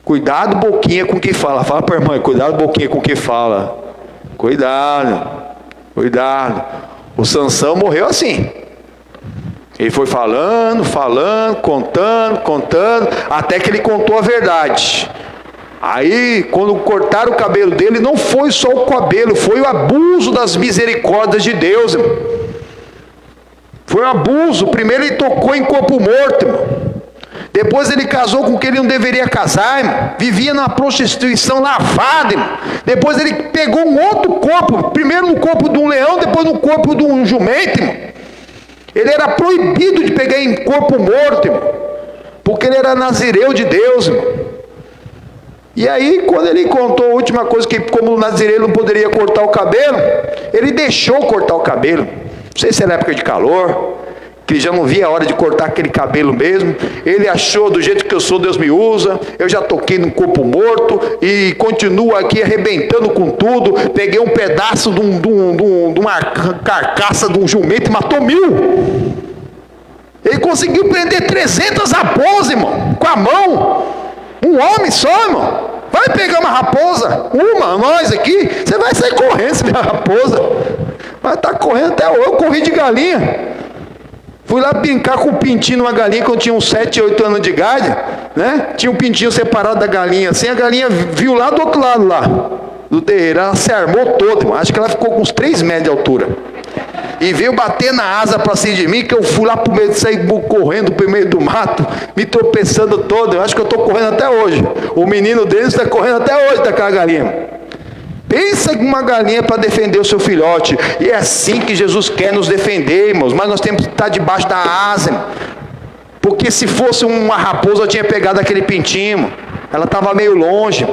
A: Cuidado, boquinha, com o que fala. Fala para a irmã, cuidado, boquinha, com o que fala. Cuidado, cuidado. O Sansão morreu assim. Ele foi falando, contando, até que ele contou a verdade. Aí, quando cortaram o cabelo dele, não foi só o cabelo, foi o abuso das misericórdias de Deus. Irmão. Foi um abuso. Primeiro ele tocou em corpo morto, irmão. Depois ele casou com quem ele não deveria casar, irmão. Vivia na prostituição lavada, irmão. Depois ele pegou um outro corpo, primeiro no corpo de um leão, depois no corpo de um jumento, irmão. Ele era proibido de pegar em corpo morto, irmão, porque ele era nazireu de Deus, irmão. E aí, quando ele contou a última coisa, que como o nazireu não poderia cortar o cabelo, ele deixou cortar o cabelo. Não sei se era época de calor, que ele já não via a hora de cortar aquele cabelo mesmo. Ele achou, do jeito que eu sou, Deus me usa. Eu já toquei no corpo morto e continuo aqui arrebentando com tudo. Peguei um pedaço de uma carcaça de um jumento e matou 1000. Ele conseguiu prender 300 raposas, irmão, com a mão. Um homem só, irmão. Vai pegar uma raposa, nós aqui, você vai sair correndo se ver a raposa. Vai estar correndo até eu corri de galinha. Fui lá brincar com um pintinho numa galinha quando tinha uns 7, 8 anos de idade, né? Tinha um pintinho separado da galinha, assim, a galinha viu lá do outro lado lá, do terreiro, ela se armou toda, irmão. Acho que ela ficou com uns 3 metros de altura. E veio bater na asa para cima de mim, que eu fui lá pro meio, saí correndo pro meio do mato, me tropeçando todo. Eu acho que eu estou correndo até hoje. O menino deles está correndo até hoje daquela galinha. Pensa em uma galinha para defender o seu filhote. E é assim que Jesus quer nos defender, irmãos. Mas nós temos que estar debaixo da asa, irmão. Porque se fosse uma raposa, eu tinha pegado aquele pintinho, irmão. Ela estava meio longe.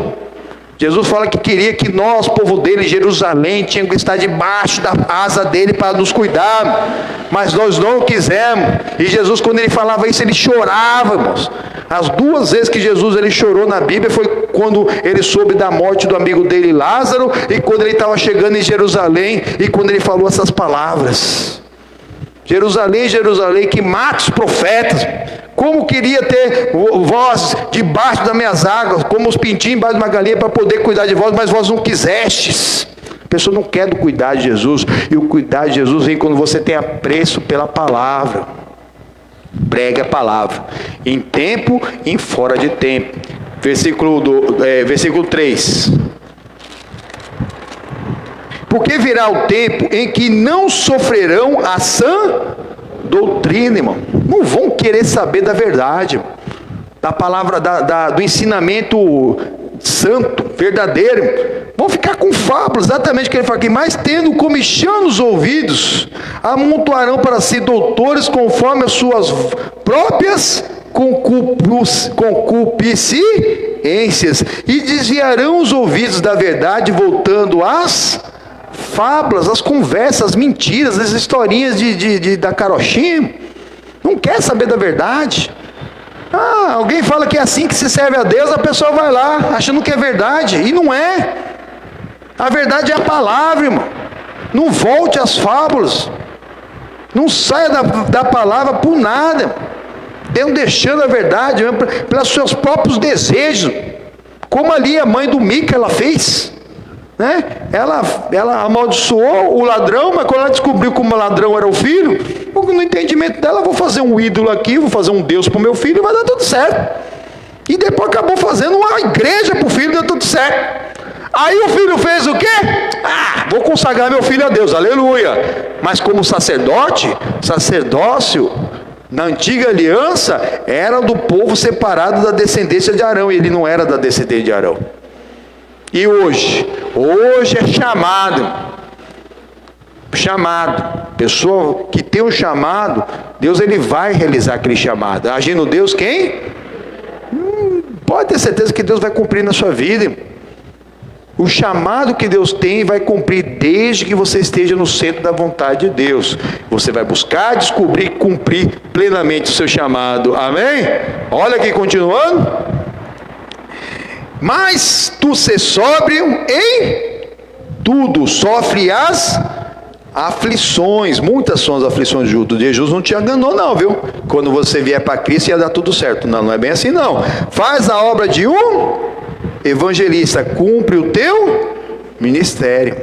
A: Jesus fala que queria que nós, povo dele, Jerusalém, tínhamos que estar debaixo da asa dele para nos cuidar. Mas nós não quisemos. E Jesus, quando ele falava isso, ele chorava, irmãos. As 2 vezes que Jesus ele chorou na Bíblia foi quando ele soube da morte do amigo dele Lázaro, e quando ele estava chegando em Jerusalém, e quando ele falou essas palavras. Jerusalém, Jerusalém, que mata os profetas. Como queria ter vós debaixo das minhas águas, como os pintinhos embaixo de uma galinha, para poder cuidar de vós, mas vós não quisestes. A pessoa não quer do cuidar de Jesus, e o cuidar de Jesus vem quando você tem apreço pela palavra. Pregue a palavra, em tempo e em fora de tempo. Versículo 3. Porque virá o tempo em que não sofrerão a sã doutrina, irmão. Não vão querer saber da verdade, irmão. Da palavra, do ensinamento santo, verdadeiro. Vão ficar com fábulas, exatamente o que ele fala aqui. Mas tendo comichão nos ouvidos, amontoarão para si doutores conforme as suas próprias concupiscências, e desviarão os ouvidos da verdade, voltando às fábulas, às conversas, às mentiras, às historinhas da carochinha. Não quer saber da verdade. Alguém fala que é assim que se serve a Deus, a pessoa vai lá, achando que é verdade, e não é. A verdade é a palavra, irmão. Não volte às fábulas. Não saia da palavra por nada. Não deixando a verdade pelos seus próprios desejos. Como ali a mãe do Mica ela fez. Né? Ela amaldiçoou o ladrão, mas quando ela descobriu como o ladrão era o filho, no entendimento dela, vou fazer um ídolo aqui, vou fazer um Deus para o meu filho e vai dar tudo certo. E depois acabou fazendo uma igreja para o filho e deu tudo certo. Aí o filho fez o quê? Vou consagrar meu filho a Deus, aleluia. Mas como sacerdócio, na antiga aliança, era do povo separado da descendência de Arão, e ele não era da descendência de Arão. E hoje é chamado, pessoa que tem um chamado, Deus ele vai realizar aquele chamado. Agindo Deus, quem? Pode ter certeza que Deus vai cumprir na sua vida. O chamado que Deus tem vai cumprir desde que você esteja no centro da vontade de Deus. Você vai buscar, descobrir e cumprir plenamente o seu chamado. Amém? Olha aqui, continuando. Mas tu ser sóbrio em tudo, sofre as aflições. Muitas são as aflições de Judas. Jesus não te enganou não, viu? Quando você vier para Cristo ia dar tudo certo. Não é bem assim não. Faz a obra de um evangelista, cumpre o teu ministério.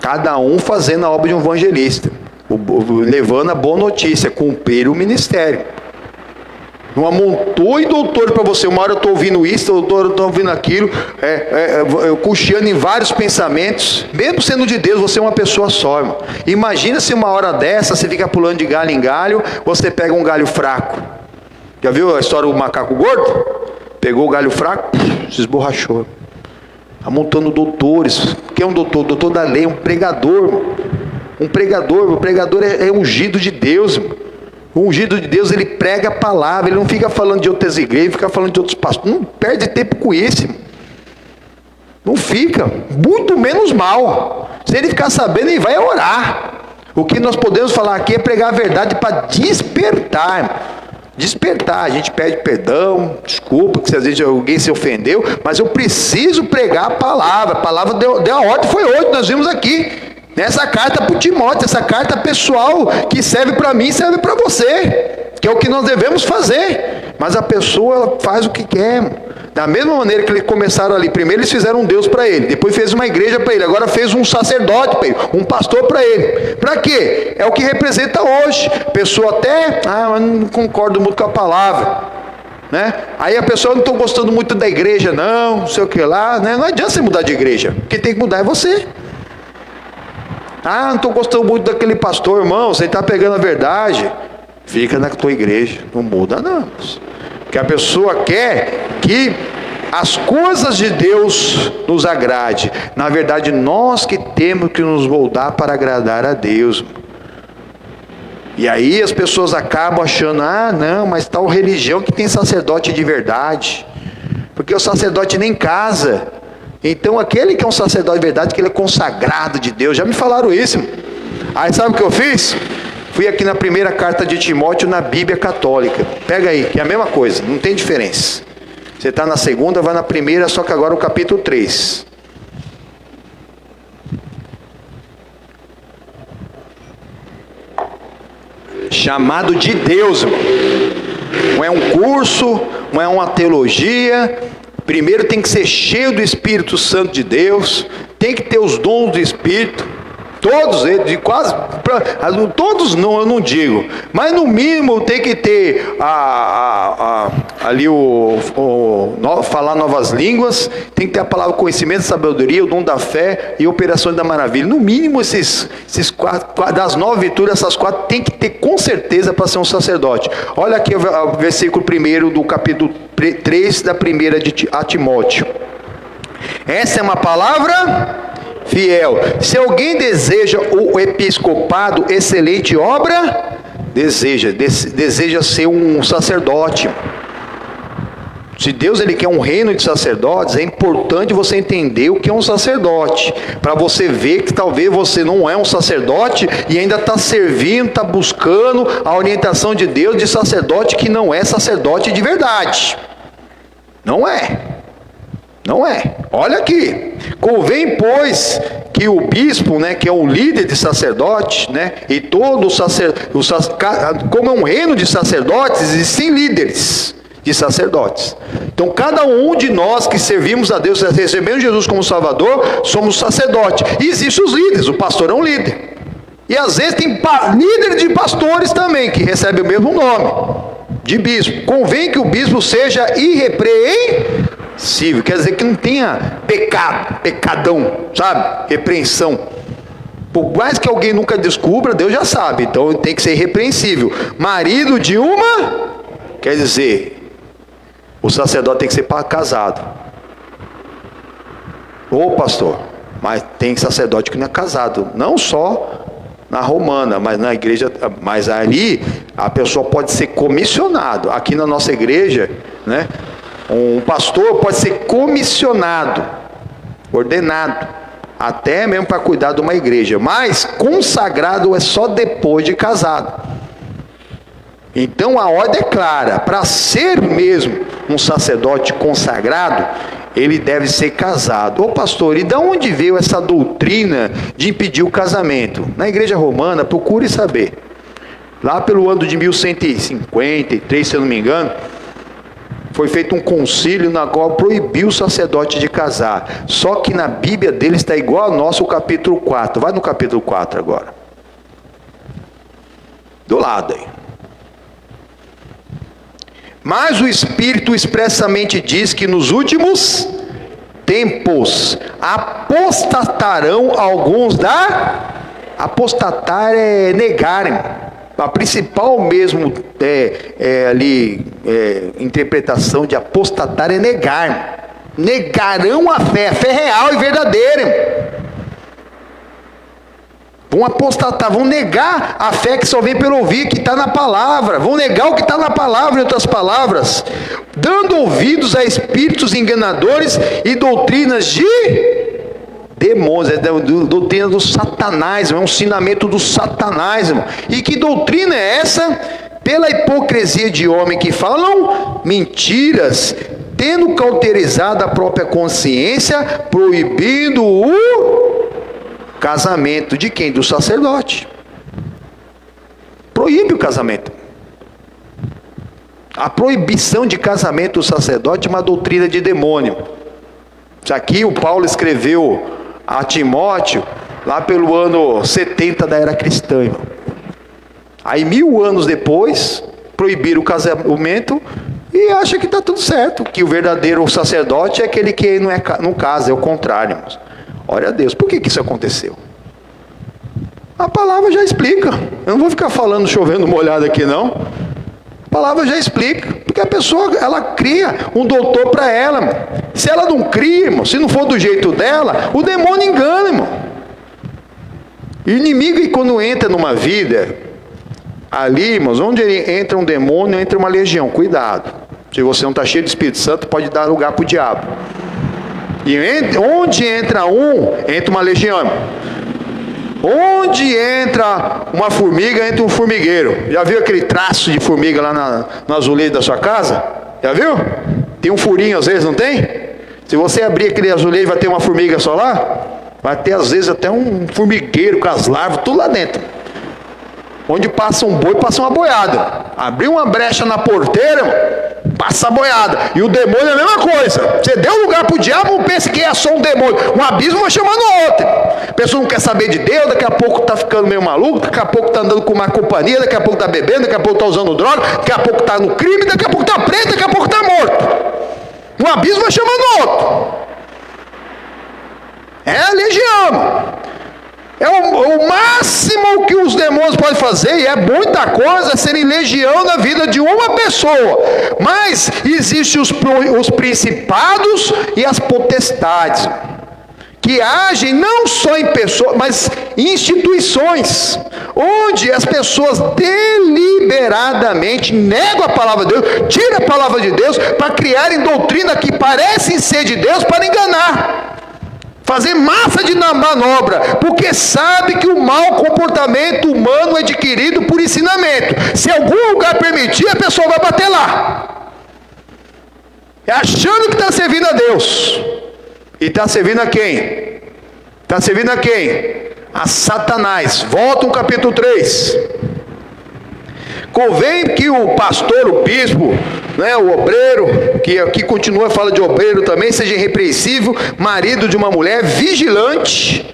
A: Cada um fazendo a obra de um evangelista, levando a boa notícia, cumprir o ministério. Não amontoe doutor para você. Uma hora eu estou ouvindo isso, outra eu estou ouvindo aquilo, eu cocheando em vários pensamentos. Mesmo sendo de Deus, você é uma pessoa só, irmão. Imagina se uma hora dessa você fica pulando de galho em galho, você pega um galho fraco. Já viu a história do macaco gordo? Pegou o galho fraco, se esborrachou. Amontando doutores. O que é um doutor? Doutor da lei, um pregador. Irmão. O pregador é ungido de Deus, irmão. O ungido de Deus, ele prega a palavra, ele não fica falando de outras igrejas, fica falando de outros pastores. Não perde tempo com isso. Não fica, muito menos mal. Se ele ficar sabendo, ele vai orar. O que nós podemos falar aqui é pregar a verdade para despertar. Despertar, a gente pede perdão, desculpa, que às vezes alguém se ofendeu, mas eu preciso pregar a palavra deu a ordem, foi hoje, nós vimos aqui. Nessa carta para o Timóteo, essa carta pessoal, que serve para mim, serve para você, que é o que nós devemos fazer. Mas a pessoa, ela faz o que quer. Da mesma maneira que eles começaram ali, primeiro eles fizeram um Deus para ele, depois fez uma igreja para ele, agora fez um sacerdote para ele, um pastor para ele. Para quê? É o que representa hoje. A pessoa até, eu não concordo muito com a palavra. Né? Aí a pessoa, não estou gostando muito da igreja, não sei o que lá. Né? Não adianta você mudar de igreja, quem tem que mudar é você. Não estou gostando muito daquele pastor, irmão, você está pegando a verdade. Fica na tua igreja, não muda não. Porque a pessoa quer que as coisas de Deus nos agrade. Na verdade, nós que temos que nos moldar para agradar a Deus. E aí as pessoas acabam achando, não, mas tal religião que tem sacerdote de verdade. Porque o sacerdote nem casa. Então aquele que é um sacerdote de verdade, que ele é consagrado de Deus, já me falaram isso. Aí sabe o que eu fiz? Fui aqui na primeira carta de Timóteo, na Bíblia Católica. Pega aí, que é a mesma coisa, não tem diferença. Você está na segunda, vai na primeira, só que agora o capítulo 3. Chamado de Deus, irmão. Não é um curso, não é uma teologia. Primeiro tem que ser cheio do Espírito Santo de Deus, tem que ter os dons do Espírito, todos eles, todos não, eu não digo, mas no mínimo tem que ter ali falar novas línguas, tem que ter a palavra conhecimento, sabedoria, o dom da fé e operações da maravilha. No mínimo esses quatro, das 9 virtudes, essas 4 tem que ter com certeza para ser um sacerdote. Olha aqui o versículo 1 do capítulo 3 da primeira de Timóteo. Essa é uma palavra fiel. Se alguém deseja o episcopado, excelente obra, deseja ser um sacerdote. Se Deus ele quer um reino de sacerdotes, é importante você entender o que é um sacerdote, para você ver que talvez você não é um sacerdote e ainda está servindo, está buscando a orientação de Deus de sacerdote que não é sacerdote de verdade. Não é. Não é. Olha aqui. Convém, pois, que o bispo, né, que é o líder de sacerdotes, né, e todo como é um reino de sacerdotes, existem líderes de sacerdotes. Então, cada um de nós que servimos a Deus, recebemos Jesus como Salvador, somos sacerdotes. E existem os líderes, o pastor é um líder. E às vezes tem líderes de pastores também, que recebem o mesmo nome, de bispo. Convém que o bispo seja irrepreensível, quer dizer que não tenha pecadão, sabe? Repreensão. Por mais que alguém nunca descubra, Deus já sabe, então tem que ser irrepreensível. Marido de uma, quer dizer, o sacerdote tem que ser casado. Ô pastor, mas tem sacerdote que não é casado, não só na romana, mas na igreja, mas ali a pessoa pode ser comissionado. Aqui na nossa igreja, né, um pastor pode ser comissionado, ordenado, até mesmo para cuidar de uma igreja, mas consagrado é só depois de casado. Então a ordem é clara, para ser mesmo um sacerdote consagrado, ele deve ser casado. Ô pastor, e de onde veio essa doutrina de impedir o casamento? Na igreja romana, procure saber. Lá pelo ano de 1153, se eu não me engano, foi feito um concílio na qual proibiu o sacerdote de casar. Só que na Bíblia dele está igual ao nosso capítulo 4. Vai no capítulo 4 agora. Do lado aí. Mas o Espírito expressamente diz que nos últimos tempos apostatarão alguns da... Apostatar é negarem. A principal mesmo interpretação de apostatar é negar. Negarão a fé real e verdadeira. Vão apostatar, vão negar a fé que só vem pelo ouvir, que está na palavra. Vão negar o que está na palavra, em outras palavras. Dando ouvidos a espíritos enganadores e doutrinas de demônios. É doutrina do Satanás, é um ensinamento do Satanás, irmão. E que doutrina é essa? Pela hipocrisia de homens que falam mentiras, tendo cauterizado a própria consciência, proibindo o casamento de quem? Do sacerdote. Proíbe o casamento. A proibição de casamento do sacerdote é uma doutrina de demônio. Isso aqui o Paulo escreveu a Timóteo lá pelo ano 70 da era cristã, irmão. Aí 1000 anos depois proibiram o casamento e acha que está tudo certo, que o verdadeiro sacerdote é aquele que não casa, é o contrário, irmãos. Olha a Deus, por que isso aconteceu? A palavra já explica. Eu não vou ficar falando chovendo molhado aqui não. A palavra já explica. Porque a pessoa, ela cria um doutor para ela, irmão. Se ela não cria, irmão, se não for do jeito dela, o demônio engana, irmão. E o inimigo, quando entra numa vida, ali, irmãos, onde entra um demônio, entra uma legião. Cuidado. Se você não está cheio de Espírito Santo, pode dar lugar para o diabo. E onde entra entra uma legião. Onde entra uma formiga, entra um formigueiro. Já viu aquele traço de formiga lá no azulejo da sua casa? Já viu? Tem um furinho às vezes, não tem? Se você abrir aquele azulejo, vai ter uma formiga só lá? Vai ter às vezes até um formigueiro com as larvas, tudo lá dentro. Onde passa um boi, passa uma boiada. Abriu uma brecha na porteira, passa a boiada. E o demônio é a mesma coisa. Você deu lugar para o diabo, não pensa que é só um demônio. Um abismo vai chamando outro. A pessoa não quer saber de Deus, daqui a pouco está ficando meio maluco, daqui a pouco está andando com má companhia, daqui a pouco está bebendo, daqui a pouco está usando droga, daqui a pouco está no crime, daqui a pouco está preso, daqui a pouco está morto. Um abismo vai chamando outro. É a legião. É o máximo que os demônios podem fazer, e é muita coisa, serem legião na vida de uma pessoa. Mas existem os principados e as potestades, que agem não só em pessoas, mas em instituições, onde as pessoas deliberadamente negam a palavra de Deus, tiram a palavra de Deus, para criarem doutrina que parecem ser de Deus para enganar, fazer massa de manobra, porque sabe que o mau comportamento humano é adquirido por ensinamento. Se algum lugar permitir, a pessoa vai bater lá, achando que está servindo a Deus. E está servindo a quem? Está servindo a quem? A Satanás. Volta no capítulo 3. Convém que o pastor, o bispo, né, o obreiro, que aqui continua a falar de obreiro também, seja irrepreensível, marido de uma mulher, vigilante,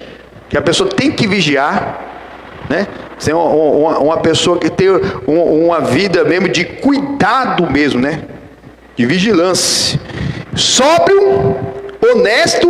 A: que a pessoa tem que vigiar, né? Ser uma pessoa que tem uma vida mesmo de cuidado mesmo, né? De vigilância. Sóbrio, honesto,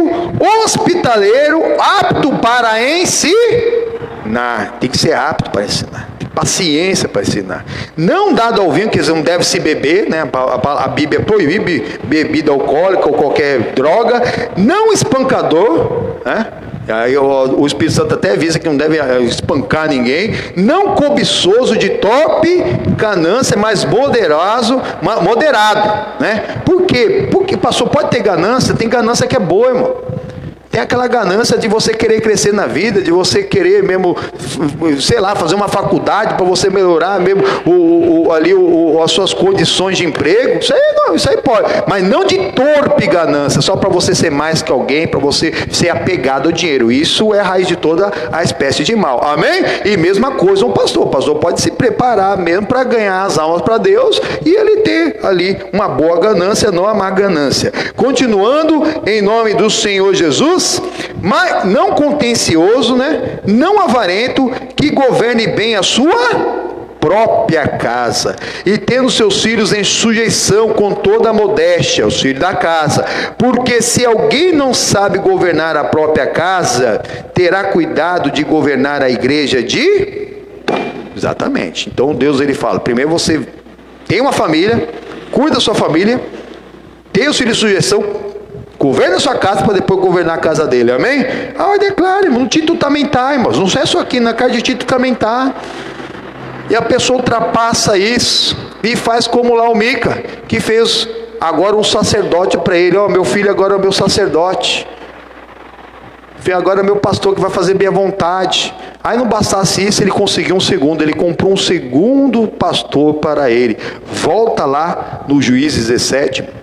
A: hospitaleiro, apto para ensinar. Tem que ser apto para ensinar. Tem paciência para ensinar. Não dado ao vinho, que não deve se beber, né? A Bíblia proíbe bebida alcoólica ou qualquer droga. Não espancador, né? Aí o Espírito Santo até avisa que não deve espancar ninguém. Não cobiçoso de torpe ganância, mas moderado, né? Por quê? Porque pastor, pode ter ganância, tem ganância que é boa, irmão. Tem aquela ganância de você querer crescer na vida, de você querer mesmo, sei lá, fazer uma faculdade para você melhorar mesmo as suas condições de emprego. Isso aí pode, mas não de torpe ganância, só para você ser mais que alguém, para você ser apegado ao dinheiro. Isso é a raiz de toda a espécie de mal. Amém? E mesma coisa o pastor pode se preparar mesmo para ganhar as almas para Deus e ele ter ali uma boa ganância, não a má ganância. Continuando, em nome do Senhor Jesus, mas não contencioso, né? Não avarento, que governe bem a sua própria casa, e tendo seus filhos em sujeição com toda a modéstia, os filhos da casa, porque se alguém não sabe governar a própria casa, terá cuidado de governar a igreja Exatamente. Então Deus, ele fala, primeiro você tem uma família, cuida da sua família, tem os filhos em sujeição, governa a sua casa para depois governar a casa dele, amém? A ordem é clara, irmão, no título também está, irmãos, não é só aqui, na carta de título também está. E a pessoa ultrapassa isso e faz como lá o Mica, que fez agora um sacerdote para ele. Meu filho agora é o meu sacerdote, agora é meu pastor que vai fazer minha vontade. Aí não bastasse isso, ele conseguiu um segundo, ele comprou um segundo pastor para ele. Volta lá no Juízes 17.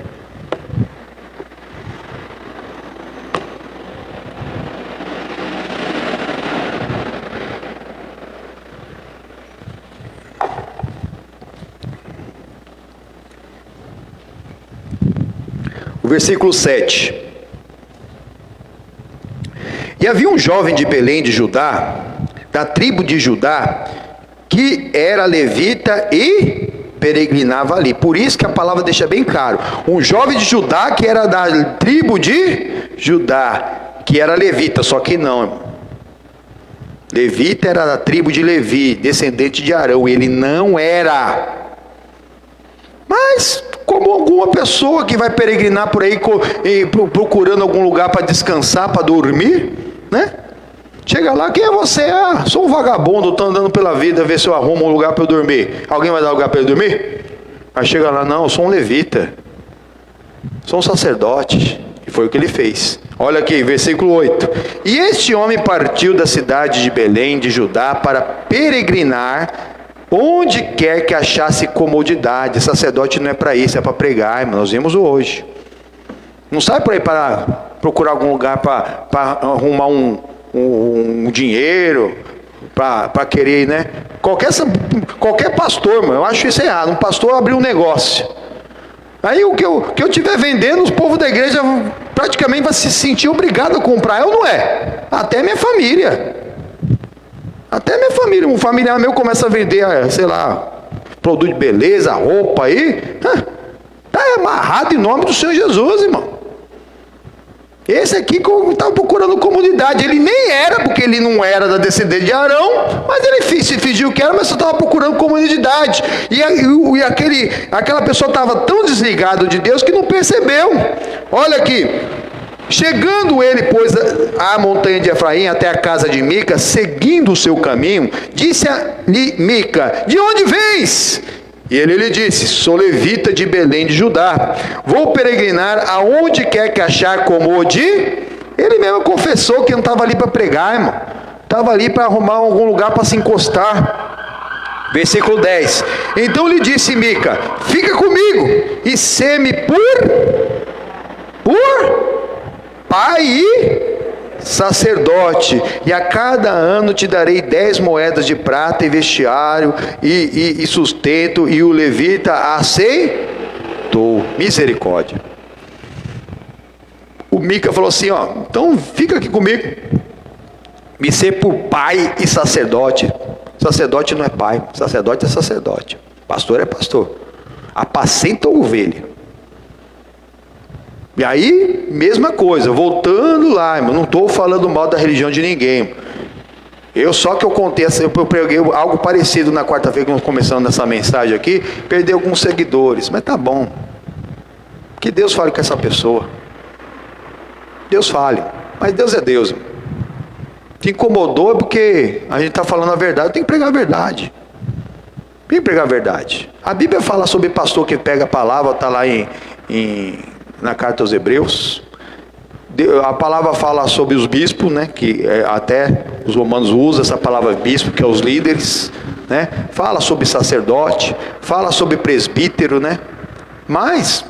A: Versículo 7. E havia um jovem de Belém de Judá, da tribo de Judá, que era levita e peregrinava ali. Por isso que a palavra deixa bem claro. Um jovem de Judá que era da tribo de Judá, que era levita, só que não, irmão. Levita era da tribo de Levi, descendente de Arão. Ele não era. Mas como alguma pessoa que vai peregrinar por aí procurando algum lugar para descansar, para dormir, né? Chega lá, quem é você? Sou um vagabundo, estou andando pela vida, ver se eu arrumo um lugar para eu dormir. Alguém vai dar lugar para eu dormir? Aí chega lá, não, eu sou um levita, sou um sacerdote. E foi o que ele fez. Olha aqui, versículo 8. E este homem partiu da cidade de Belém, de Judá, para peregrinar onde quer que achasse comodidade. Sacerdote não é para isso, é para pregar, irmão. Nós vimos hoje. Não sai por aí para procurar algum lugar para arrumar um dinheiro, para querer, né? Qualquer pastor, irmão, eu acho isso errado. Um pastor abrir um negócio. Aí o que eu estiver vendendo, os povos da igreja praticamente vai se sentir obrigado a comprar. Eu não é. Até minha família. Um familiar meu começa a vender, sei lá, produto de beleza, roupa aí, está amarrado em nome do Senhor Jesus, irmão. Esse aqui estava procurando comodidade, ele nem era, porque ele não era da descendência de Arão, mas ele se fingiu que era, mas só estava procurando comodidade, e aquela pessoa estava tão desligada de Deus que não percebeu. Olha aqui, Chegando ele, pois, à montanha de Efraim, até a casa de Mica, seguindo o seu caminho, disse-lhe Mica: de onde vens? E ele lhe disse: sou levita de Belém de Judá. Vou peregrinar aonde quer que achar como o de... Ele mesmo confessou que não estava ali para pregar, irmão. Estava ali para arrumar algum lugar para se encostar. Versículo 10. Então lhe disse Mica: fica comigo e sê-me por pai e sacerdote, e a cada ano te darei 10 moedas de prata e vestiário e sustento. E o levita aceitou. Misericórdia. O Mica falou assim: ó, então fica aqui comigo, me ser por pai e sacerdote. Sacerdote não é pai, sacerdote é sacerdote, pastor é pastor, apacenta a ovelha. E aí, mesma coisa, voltando lá, irmão, não estou falando mal da religião de ninguém. Só que eu contei, eu preguei algo parecido na quarta-feira, que nós começamos nessa mensagem aqui, perdi alguns seguidores, mas tá bom. Que Deus fale com essa pessoa. Deus fale, mas Deus é Deus, irmão. Te incomodou é porque a gente está falando a verdade, tem que pregar a verdade. Tem que pregar a verdade. A Bíblia fala sobre pastor que pega a palavra, está lá na carta aos Hebreus. A palavra fala sobre os bispos, né, que até os romanos usam essa palavra bispo, que é os líderes, né? Fala sobre sacerdote, fala sobre presbítero, né? Mas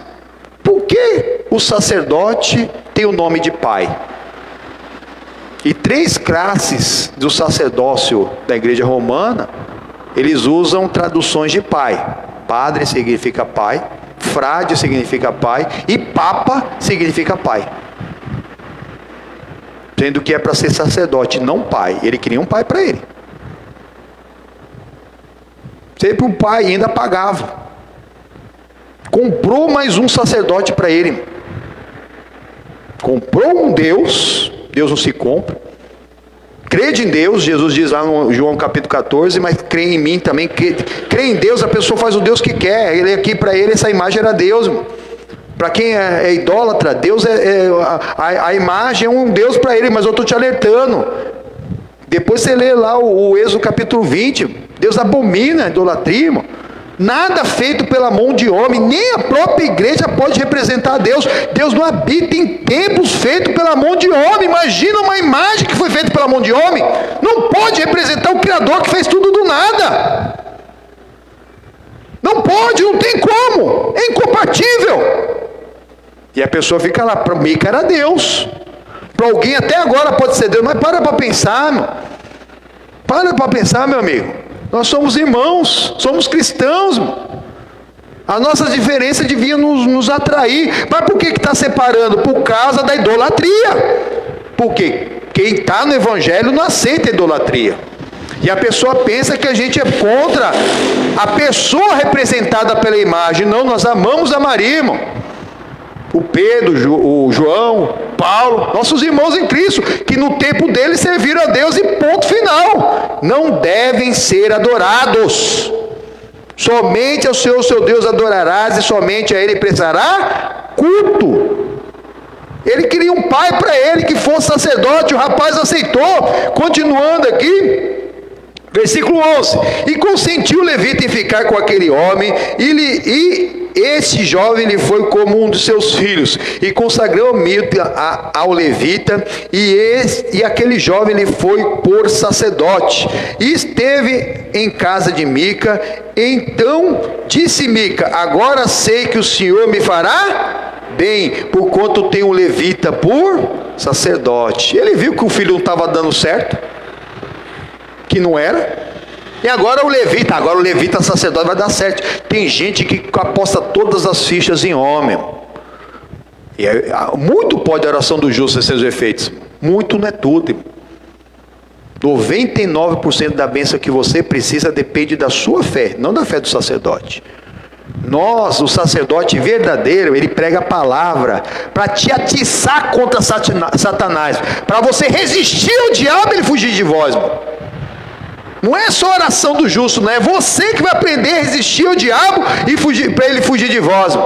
A: por que o sacerdote tem o nome de pai? E 3 classes do sacerdócio da igreja romana, eles usam traduções de pai. Padre significa pai, frade significa pai e papa significa pai. Sendo que é para ser sacerdote, não pai. Ele queria um pai para ele. Sempre um pai ainda pagava. Comprou mais um sacerdote para ele. Comprou um Deus. Deus não se compra. Crede em Deus, Jesus diz lá no João capítulo 14, mas crê em mim também. Crê em Deus, a pessoa faz o Deus que quer. Ele aqui, para ele, essa imagem era Deus. Para quem é idólatra, Deus a imagem é um Deus para ele, mas eu estou te alertando. Depois você lê lá o Êxodo capítulo 20, Deus abomina a idolatria, irmão. Nada feito pela mão de homem, nem a própria igreja pode representar a Deus. Deus não habita em templos feitos pela mão de homem. Imagina uma imagem que foi feita pela mão de homem. Não pode representar o Criador que fez tudo do nada. Não pode, não tem como. É incompatível. E a pessoa fica lá, para mim que era Deus. Para alguém até agora pode ser Deus, mas para pensar, meu. Para pensar, meu amigo. Nós somos irmãos, somos cristãos. As nossas diferenças deviam nos atrair. Mas por que está separando? Por causa da idolatria. Por quê? Quem está no evangelho não aceita a idolatria. E a pessoa pensa que a gente é contra a pessoa representada pela imagem. Não, nós amamos a Maria, irmão. O Pedro, o João, Paulo, nossos irmãos em Cristo, que no tempo deles serviram a Deus e ponto final. Não devem ser adorados. Somente ao seu Deus adorarás e somente a Ele prestará culto. Ele queria um pai para ele que fosse sacerdote, o rapaz aceitou. Continuando aqui, versículo 11: e consentiu o levita em ficar com aquele homem, e esse jovem lhe foi como um dos seus filhos, e consagrou ao levita, e aquele jovem lhe foi por sacerdote, e esteve em casa de Mica. Então disse Mica: agora sei que o Senhor me fará bem, porquanto tem um levita por sacerdote. Ele viu que o filho não estava dando certo, que não era. E agora o levita sacerdote vai dar certo. Tem gente que aposta todas as fichas em homem. E muito pode a oração do justo ter seus efeitos. Muito não é tudo. 99% da bênção que você precisa depende da sua fé, não da fé do sacerdote. O sacerdote verdadeiro, ele prega a palavra para te atiçar contra Satanás, para você resistir ao diabo e ele fugir de vós, irmão. Não é só a oração do justo, não é você que vai aprender a resistir ao diabo e fugir, para ele fugir de vós.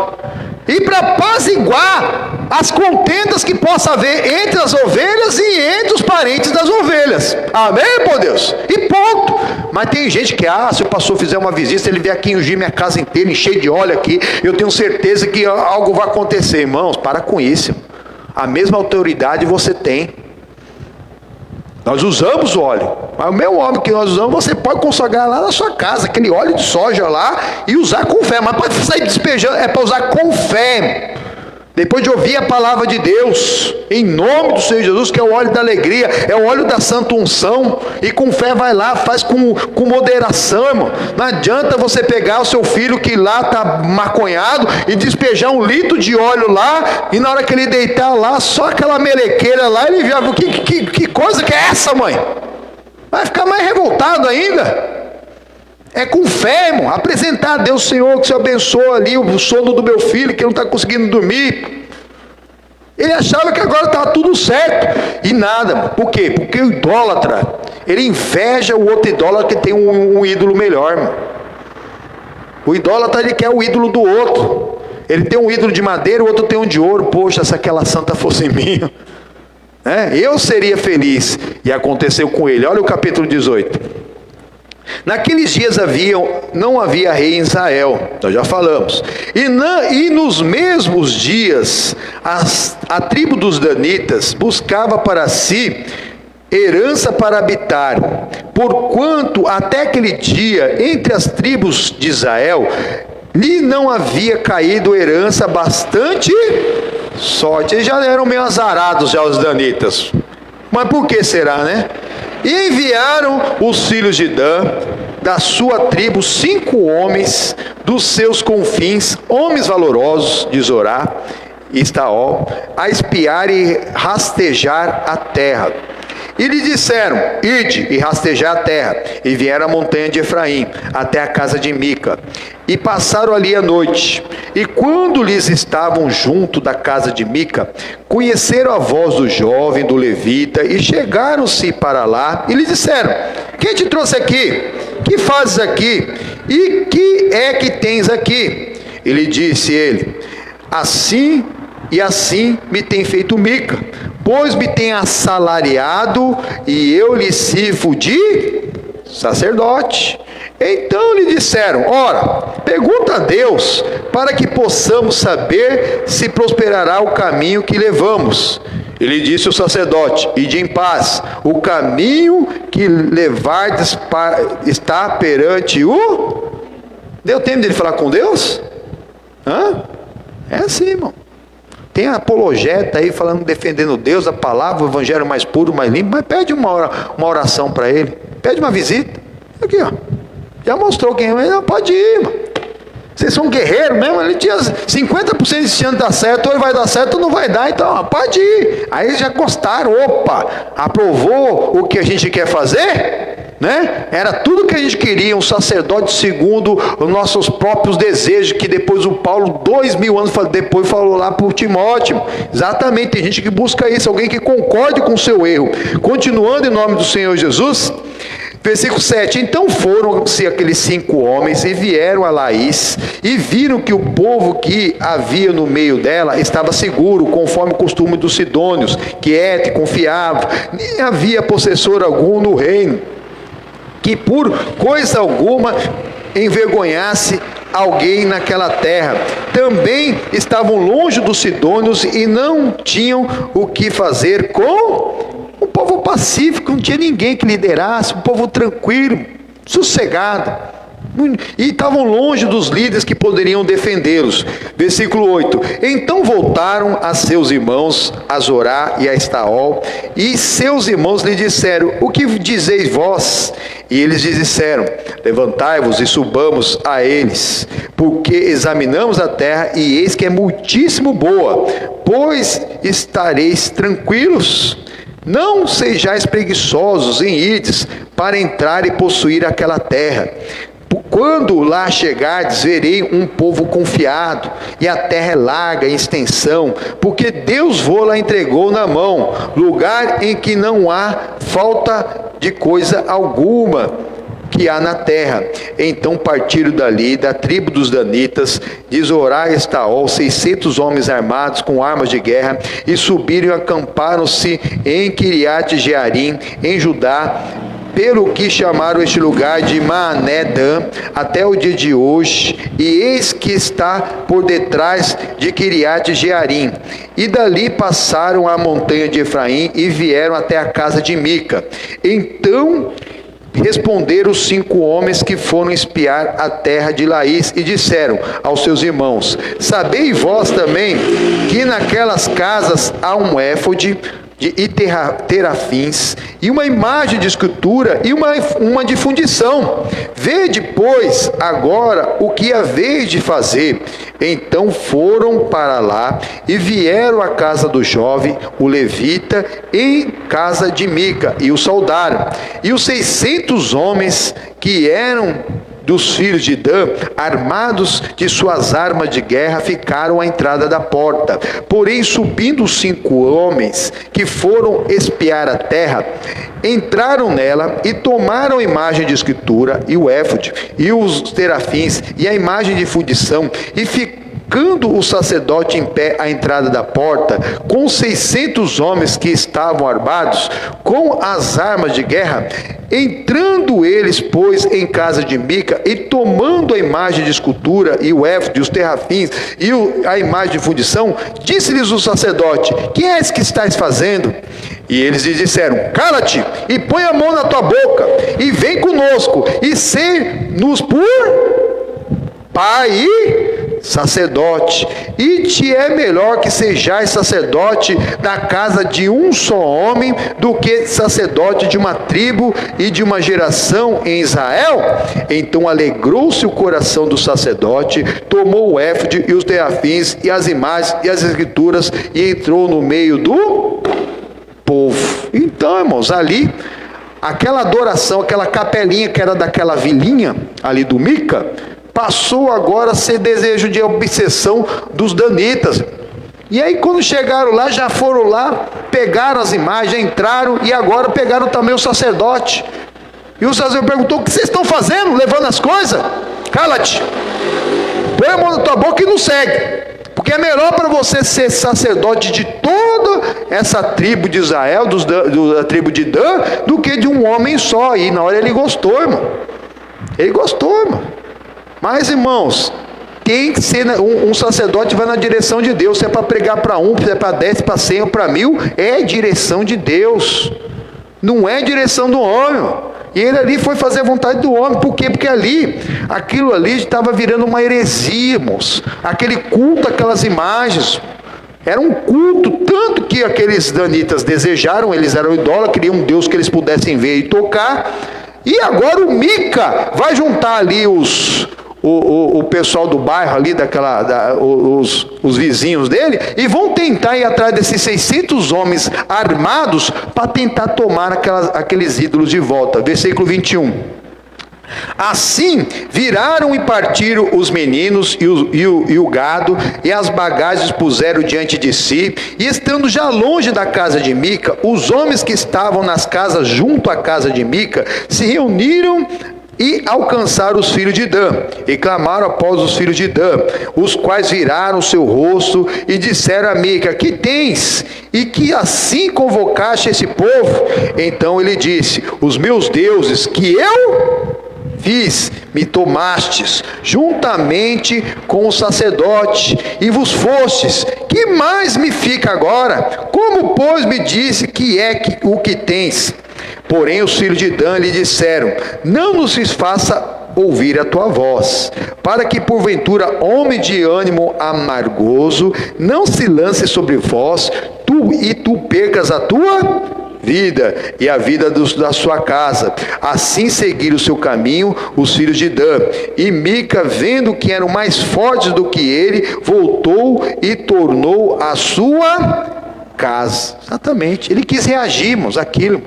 A: e para apaziguar as contendas que possa haver entre as ovelhas e entre os parentes das ovelhas. Amém, por Deus? E ponto. Mas tem gente que, se o pastor fizer uma visita, ele vier aqui ungir minha casa inteira, encher de óleo aqui, eu tenho certeza que algo vai acontecer. Irmãos, para com isso. A mesma autoridade você tem. Nós usamos óleo, mas o meu óleo que nós usamos, você pode consagrar lá na sua casa, aquele óleo de soja lá, e usar com fé, mas pode sair despejando, é para usar com fé, depois de ouvir a palavra de Deus, em nome do Senhor Jesus, que é o óleo da alegria, é o óleo da santa unção, e com fé vai lá, faz com moderação, irmão. Não adianta você pegar o seu filho que lá está maconhado, e despejar 1 litro de óleo lá, e na hora que ele deitar lá, só aquela melequeira lá, ele já viu, que coisa que é essa, mãe? Vai ficar mais revoltado ainda. É com fé, irmão, apresentar a Deus, Senhor, que você abençoa ali o sono do meu filho, que não está conseguindo dormir. Ele achava que agora estava tudo certo, e nada, irmão. Por quê? Porque o idólatra, ele inveja o outro idólatra que tem um ídolo melhor, irmão. O idólatra, ele quer o ídolo do outro. Ele tem um ídolo de madeira, o outro tem um de ouro. Poxa, se aquela santa fosse minha, eu seria feliz. E aconteceu com ele. Olha o capítulo 18. Naqueles dias não havia rei em Israel, nós já falamos, e nos mesmos dias a tribo dos danitas buscava para si herança para habitar, porquanto até aquele dia entre as tribos de Israel lhe não havia caído herança bastante sorte. Eles já eram meio azarados já, os danitas, mas por que será, né? E enviaram os filhos de Dan, da sua tribo, 5 homens dos seus confins, homens valorosos de Zorá e Estaol, a espiar e rastejar a terra. E lhe disseram: ide e rastejar a terra. E vieram à montanha de Efraim, até a casa de Mica, e passaram ali a noite. E quando lhes estavam junto da casa de Mica, conheceram a voz do jovem, do levita, e chegaram-se para lá, e lhe disseram: quem te trouxe aqui? Que fazes aqui? E que é que tens aqui? E lhe disse ele: assim e assim me tem feito Mica, pois me tem assalariado, e eu lhe sirvo de sacerdote. Então lhe disseram: ora, pergunta a Deus, para que possamos saber se prosperará o caminho que levamos. E lhe disse o sacerdote: ide em paz, o caminho que levardes está perante o... Deu tempo de ele falar com Deus? É assim, irmão. Tem apologeta aí falando, defendendo Deus, a palavra, o evangelho mais puro, mais limpo, mas pede uma oração para ele, pede uma visita. Aqui, ó, já mostrou quem é, não, pode ir, irmão. Vocês são guerreiros mesmo, ele tinha 50% de chance de dar certo, ou ele vai dar certo ou não vai dar, então pode ir. Aí eles já gostaram, opa, aprovou o que a gente quer fazer, né? Era tudo que a gente queria, um sacerdote segundo os nossos próprios desejos, que depois o Paulo, 2000 anos depois, falou lá por Timóteo. Exatamente, tem gente que busca isso, alguém que concorde com o seu erro. Continuando em nome do Senhor Jesus, versículo 7, então foram-se aqueles 5 homens e vieram a Laís, e viram que o povo que havia no meio dela estava seguro, conforme o costume dos sidônios, quieto e confiável, nem havia possessor algum no reino, que por coisa alguma envergonhasse alguém naquela terra. Também estavam longe dos sidônios e não tinham o que fazer com um povo pacífico, não tinha ninguém que liderasse, um povo tranquilo, sossegado, e estavam longe dos líderes que poderiam defendê-los. Versículo 8, então voltaram a seus irmãos, a Zorá e a Estaol, e seus irmãos lhe disseram: o que dizeis vós? E eles lhes disseram: levantai-vos e subamos a eles, porque examinamos a terra, e eis que é muitíssimo boa, pois estareis tranquilos. Não sejais preguiçosos em irdes para entrar e possuir aquela terra. Quando lá chegardes, verei um povo confiado, e a terra é larga em extensão, porque Deus vos-la entregou na mão, lugar em que não há falta de coisa alguma. que há na terra. Então partiram dali, da tribo dos danitas, de Zorá e Estaol, 600 homens armados com armas de guerra, e subiram e acamparam-se em Kiriat Jearim, em Judá, pelo que chamaram este lugar de Maané-Dan, até o dia de hoje, e eis que está por detrás de Kiriat Jearim. E dali passaram a montanha de Efraim e vieram até a casa de Mica. Então responderam os 5 homens que foram espiar a terra de Laís e disseram aos seus irmãos: sabei vós também que naquelas casas há um éfode e terafins, e uma imagem de escultura e uma de fundição. Vede, pois, agora o que haveis de fazer. Então foram para lá e vieram à casa do jovem, o levita, em casa de Mica, e o saudaram. E os 600 homens que eram dos filhos de Dan, armados de suas armas de guerra, ficaram à entrada da porta. Porém, subindo os 5 homens que foram espiar a terra, entraram nela e tomaram a imagem de escultura e o éfode e os terafins e a imagem de fundição, e ficando o sacerdote em pé à entrada da porta, com 600 homens que estavam armados com as armas de guerra, entrando eles, pois, em casa de Mica, e tomando a imagem de escultura e o éfode, e os terafins e a imagem de fundição, disse-lhes o sacerdote: que és que estás fazendo? E eles lhe disseram: cala-te e põe a mão na tua boca e vem conosco e ser-nos por pai e sacerdote, e te é melhor que sejais sacerdote da casa de um só homem do que sacerdote de uma tribo e de uma geração em Israel. Então alegrou-se o coração do sacerdote, tomou o éfode e os terafins e as imagens e as escrituras e entrou no meio do povo. Então, irmãos, ali aquela adoração, aquela capelinha que era daquela vilinha ali do Mica, passou agora a ser desejo de obsessão dos danitas. E aí quando chegaram lá, já foram lá, pegaram as imagens, entraram e agora pegaram também o sacerdote. E o sacerdote perguntou: o que vocês estão fazendo? Levando as coisas? Cala-te, põe a mão na tua boca e não segue. Porque é melhor para você ser sacerdote de toda essa tribo de Israel, da tribo de Dan, do que de um homem só. E na hora ele gostou, irmão. Ele gostou, irmão. Mas, irmãos, tem que ser um sacerdote vai na direção de Deus. Se é para pregar para 1, se é para 10, para 100 ou para 1000, é direção de Deus. Não é direção do homem. E ele ali foi fazer a vontade do homem. Por quê? Porque aquilo ali estava virando uma heresia, irmãos. Aquele culto, aquelas imagens. Era um culto, tanto que aqueles danitas desejaram, eles eram idólatras, queriam um Deus que eles pudessem ver e tocar. E agora o Mica vai juntar ali o pessoal do bairro ali, os vizinhos dele, e vão tentar ir atrás desses 600 homens armados para tentar tomar aqueles ídolos de volta. Versículo 21. Assim viraram e partiram os meninos e o gado, e as bagagens puseram diante de si, e estando já longe da casa de Mica, os homens que estavam nas casas junto à casa de Mica se reuniram e alcançaram os filhos de Dan, e clamaram após os filhos de Dan, os quais viraram o seu rosto e disseram a Mica: que tens? E que assim convocaste esse povo? Então ele disse: os meus deuses que eu fiz, me tomastes, juntamente com o sacerdote, e vos fostes. Que mais me fica agora? Como, pois, me disse que é o que tens? Porém os filhos de Dan lhe disseram: não nos faça ouvir a tua voz, para que porventura homem de ânimo amargoso não se lance sobre vós, tu percas a tua vida e a vida da sua casa. Assim seguiram o seu caminho os filhos de Dan. E Mica, vendo que eram mais fortes do que ele, voltou e tornou a sua casa. Exatamente, ele quis reagir, irmãos, aquilo.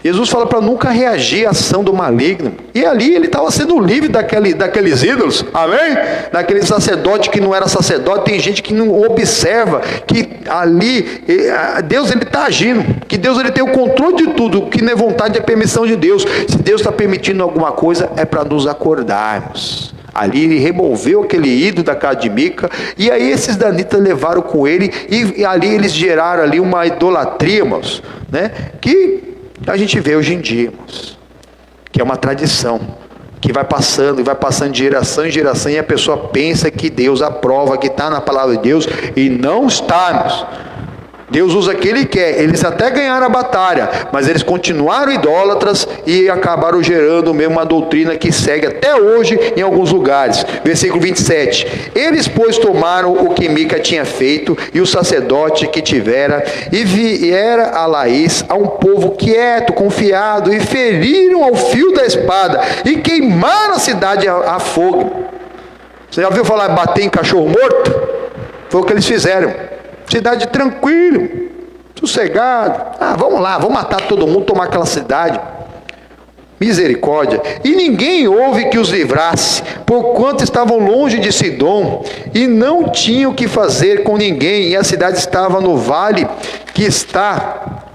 A: Jesus fala para nunca reagir à ação do maligno. E ali ele estava sendo livre daqueles ídolos. Amém? Daquele sacerdote que não era sacerdote. Tem gente que não observa que ali Deus está agindo. que Deus ele tem o controle de tudo, o que não é vontade é permissão de Deus. Se Deus está permitindo alguma coisa, é para nos acordarmos. Ali ele removeu aquele ídolo da casa de Mica, e aí esses danitas levaram com ele, e ali eles geraram ali uma idolatria, irmãos, né? Que a gente vê hoje em dia, irmãos, que é uma tradição, que vai passando e vai passando de geração em geração, e a pessoa pensa que Deus aprova, que está na palavra de Deus, e não está, irmãos. Deus usa o que Ele quer. Eles até ganharam a batalha, mas eles continuaram idólatras e acabaram gerando mesmo uma doutrina que segue até hoje em alguns lugares. Versículo 27. Eles, pois, tomaram o que Mica tinha feito e o sacerdote que tivera, e viera a Laís a um povo quieto, confiado, e feriram ao fio da espada e queimaram a cidade a fogo. Você já ouviu falar bater em cachorro morto? Foi o que eles fizeram. Cidade tranquila, sossegado. Vamos lá, vamos matar todo mundo, tomar aquela cidade. Misericórdia. E ninguém houve que os livrasse, porquanto estavam longe de Sidom, e não tinham o que fazer com ninguém, e a cidade estava no vale que está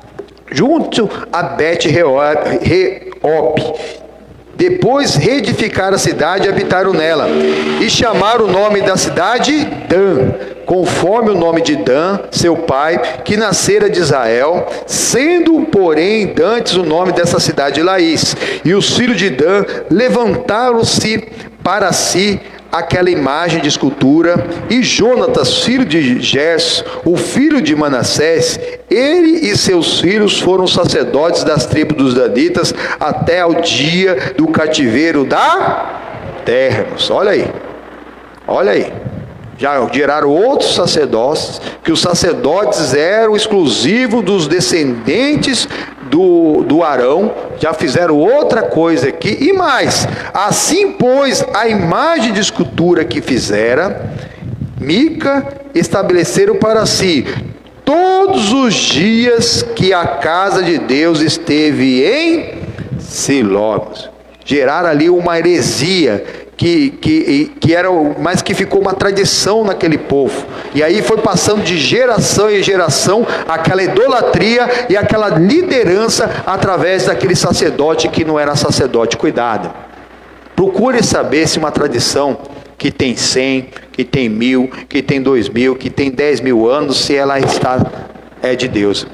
A: junto a Bet-Reob. Depois reedificaram a cidade e habitaram nela, e chamaram o nome da cidade Dan, conforme o nome de Dan, seu pai, que nascera de Israel, sendo, porém, dantes o nome dessa cidade Laís. E os filhos de Dan levantaram-se para si aquela imagem de escultura, e Jonatas, filho de Gerson, o filho de Manassés, ele e seus filhos foram sacerdotes das tribos dos danitas até ao dia do cativeiro da terra. Olha aí, olha aí. Já geraram outros sacerdotes, que os sacerdotes eram exclusivos dos descendentes do Arão, já fizeram outra coisa aqui, e mais, assim pois a imagem de escultura que fizera, Mica estabeleceram para si, todos os dias que a casa de Deus esteve em Siló. Geraram ali uma heresia, que era, mas que ficou uma tradição naquele povo, e aí foi passando de geração em geração aquela idolatria e aquela liderança através daquele sacerdote que não era sacerdote. Cuidado, procure saber se uma tradição que tem 100, que tem 1000, que tem 2000, que tem 10.000 anos, se ela é de Deus,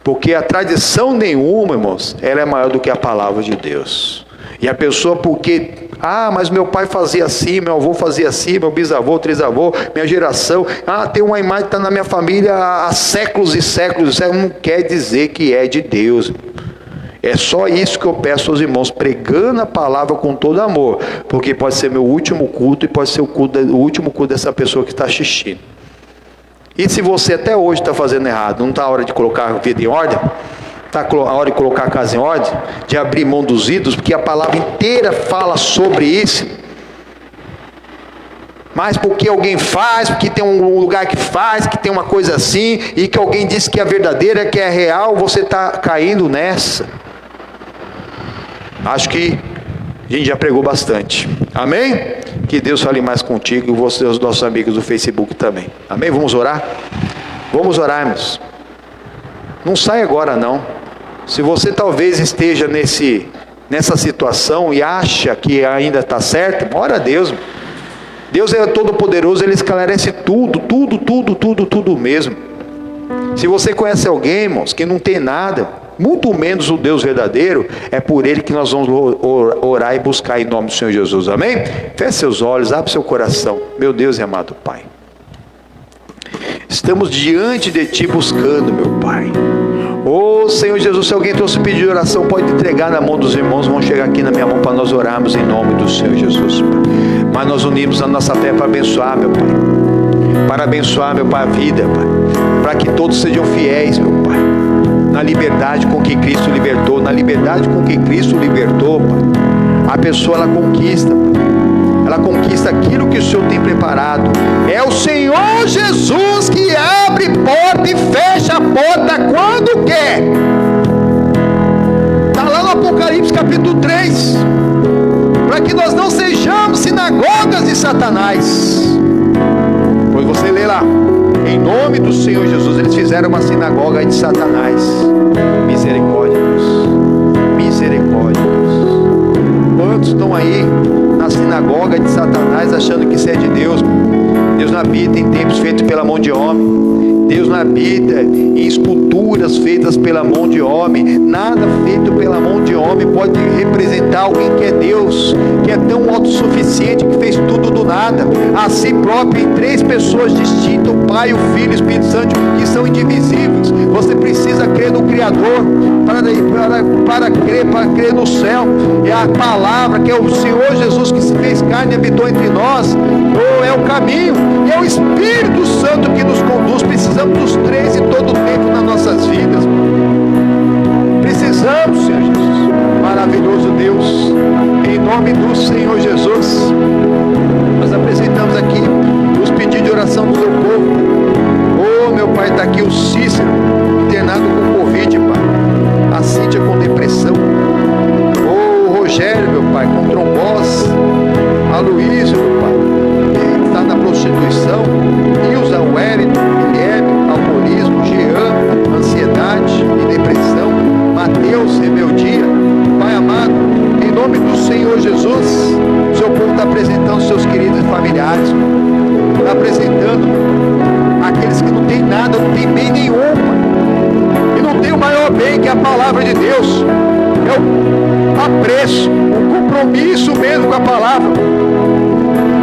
A: porque a tradição nenhuma, irmãos, ela é maior do que a palavra de Deus. E a pessoa, porque, mas meu pai fazia assim, meu avô fazia assim, meu bisavô, trisavô, minha geração, tem uma imagem que está na minha família há séculos e séculos, não quer dizer que é de Deus. É só isso que eu peço aos irmãos, pregando a palavra com todo amor, porque pode ser meu último culto, e pode ser o último culto dessa pessoa que está assistindo. E se você até hoje está fazendo errado, não está a hora de colocar a vida em ordem? Está a hora de colocar a casa em ordem? De abrir mão dos ídolos? Porque a palavra inteira fala sobre isso. Mas porque alguém faz, porque tem um lugar que faz, que tem uma coisa assim, e que alguém disse que é verdadeira, que é real, você está caindo nessa. Acho que a gente já pregou bastante. Amém? Que Deus fale mais contigo e você, os nossos amigos do Facebook também. Amém? Vamos orar? Vamos orar, meus. Não sai agora não. Se você talvez esteja nessa situação e acha que ainda está certo, ora a Deus. Deus é todo poderoso, Ele esclarece tudo mesmo. Se você conhece alguém, irmãos, que não tem nada, muito menos o Deus verdadeiro, é por Ele que nós vamos orar e buscar em nome do Senhor Jesus. Amém? Feche seus olhos, abre seu coração. Meu Deus e amado Pai, estamos diante de Ti buscando, meu Pai. Senhor Jesus, se alguém trouxe pedido de oração, pode entregar na mão dos irmãos, vão chegar aqui na minha mão para nós orarmos em nome do Senhor Jesus, Pai. Mas nós unimos a nossa fé para abençoar, meu Pai, para abençoar, meu Pai, a vida, Pai, para que todos sejam fiéis, meu Pai, na liberdade com que Cristo libertou, na liberdade com que Cristo libertou, Pai. A pessoa, ela conquista, Pai. Ela conquista aquilo que o Senhor tem preparado. É o Senhor Jesus que abre porta e fecha a porta quando quer. Está lá no Apocalipse capítulo 3. Para que nós não sejamos sinagogas de Satanás. Pois você lê lá. Em nome do Senhor Jesus, eles fizeram uma sinagoga de Satanás. Misericórdia, Deus. Misericórdia, Deus. Quantos estão aí na sinagoga de Satanás achando que isso é de Deus? Deus não habita em templos feitos pela mão de homem. Deus não habita em esculturas feitas pela mão de homem. Nada feito pela mão de homem pode representar alguém que é Deus, que é tão autossuficiente, que fez tudo do nada, a si próprio, em três pessoas distintas, o Pai, o Filho e o Espírito Santo, que são indivisíveis. Você precisa crer no Criador para crer no céu. É a palavra, que é o Senhor Jesus que se fez carne e habitou entre nós. É o caminho, e é o Espírito Santo que nos conduz. Precisamos dos três em todo o tempo nas nossas vidas. Precisamos, Senhor Jesus. Maravilhoso Deus, em nome do Senhor Jesus, nós apresentamos aqui os pedidos de oração do seu povo. Meu Pai, está aqui o Cícero, internado com Covid, Pai. A Cíntia com depressão. O Rogério, meu Pai, com trombose. A Luísa, meu Pai, que está na prostituição. Ilza, Wellington, Guilherme, alcoolismo, Jean, ansiedade e depressão. Mateus, rebeldia. Pai amado, em nome do Senhor Jesus, o seu povo está apresentando seus queridos e familiares. Está apresentando aqueles que não têm nada, não têm bem nenhum, Pai. E não tem o maior bem, que é a palavra de Deus. É o apreço, o compromisso mesmo com a palavra,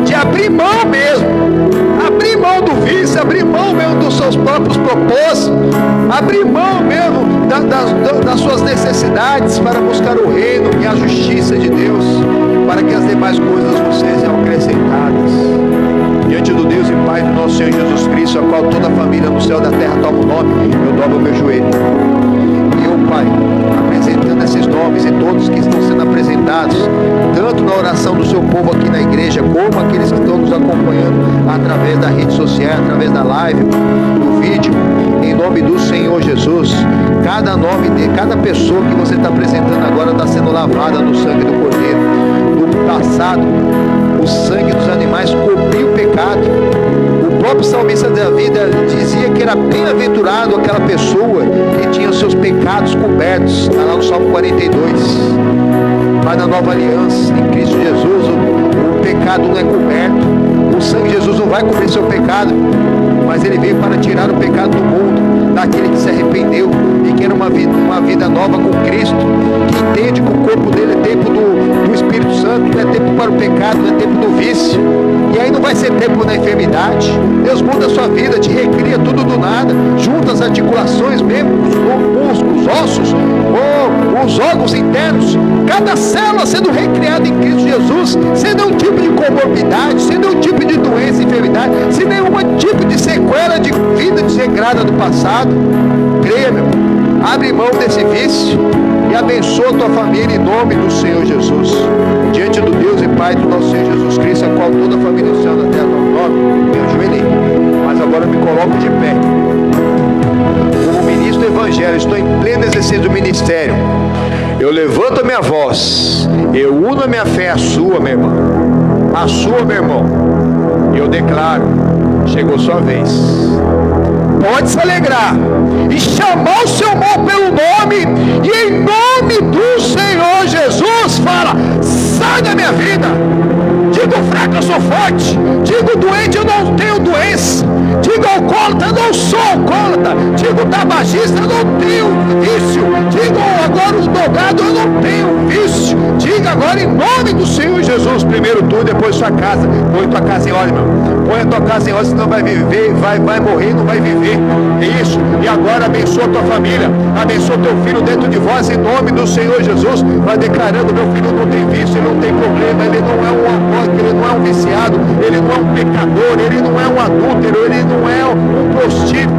A: de abrir mão mesmo, abrir mão do vício, abrir mão mesmo dos seus próprios propósitos, abrir mão mesmo das suas necessidades para buscar o reino e a justiça de Deus, para que as demais coisas vos sejam acrescentadas. Diante do Deus e Pai do nosso Senhor Jesus Cristo, a qual toda a família no céu e da terra toma o nome, eu dobro o meu joelho. E eu, Pai, apresentando esses nomes e todos que estão sendo apresentados, tanto na oração do seu povo aqui na igreja, como aqueles que estão nos acompanhando através da rede social, através da live, do vídeo, em nome do Senhor Jesus. Cada nome de cada pessoa que você está apresentando agora está sendo lavada no sangue do Cordeiro. No passado, o sangue dos animais cobriu o pecado. O próprio salmista da vida dizia que era bem-aventurado aquela pessoa que tinha os seus pecados cobertos. Está lá no Salmo 42. Mas na nova aliança, em Cristo Jesus, o pecado não é coberto. O sangue de Jesus não vai cobrir seu pecado, mas ele veio para tirar o pecado do mundo, daquele que se arrependeu e quer uma vida nova com Cristo, que entende que o corpo dele é tempo do Espírito Santo, não é tempo para o pecado, não é tempo do vício. E aí não vai ser tempo da enfermidade. Deus muda a sua vida, te recria tudo do nada, junta as articulações mesmo, os músculos, os ossos, os órgãos internos, cada célula sendo recriada em Cristo Jesus, sem nenhum tipo de comorbidade, sem nenhum tipo de doença, enfermidade, sem nenhum tipo de sequela de vida desregrada do passado. Creia, meu, abre mão desse vício e abençoa a tua família em nome do Senhor Jesus. Diante do Deus e Pai do nosso Senhor Jesus Cristo, a qual toda a família do céu e da terra toma o nome, me ajoelhei, mas agora me coloco de pé. Como ministro do Evangelho, estou em pleno exercício do ministério. Eu levanto a minha voz, eu uno a minha fé à sua, meu irmão, à sua, meu irmão, e eu declaro: chegou sua vez. Pode se alegrar e chamar o seu irmão pelo nome, e em nome do Senhor Jesus fala: sai da minha vida. Diga o fraco, eu sou forte. Diga o doente, eu não tenho doença. Diga o alcoólatra, eu não sou alcoólatra. Diga o tabagista, eu não tenho vício. Diga agora o drogado, eu não tenho vício. Diga agora em nome do Senhor Jesus, primeiro tu, depois sua casa. Põe tua casa em ordem, meu. Põe a tua casa em ordem, senão vai viver, vai morrer, não vai viver. É isso. E agora abençoa tua família, abençoa teu filho dentro de vós, em nome do Senhor Jesus. Vai declarando: meu filho não tem vício, ele não tem problema, ele não é um alcoólico, ele não é um viciado, ele não é um pecador, ele não é um adúltero, ele não é um prostituto.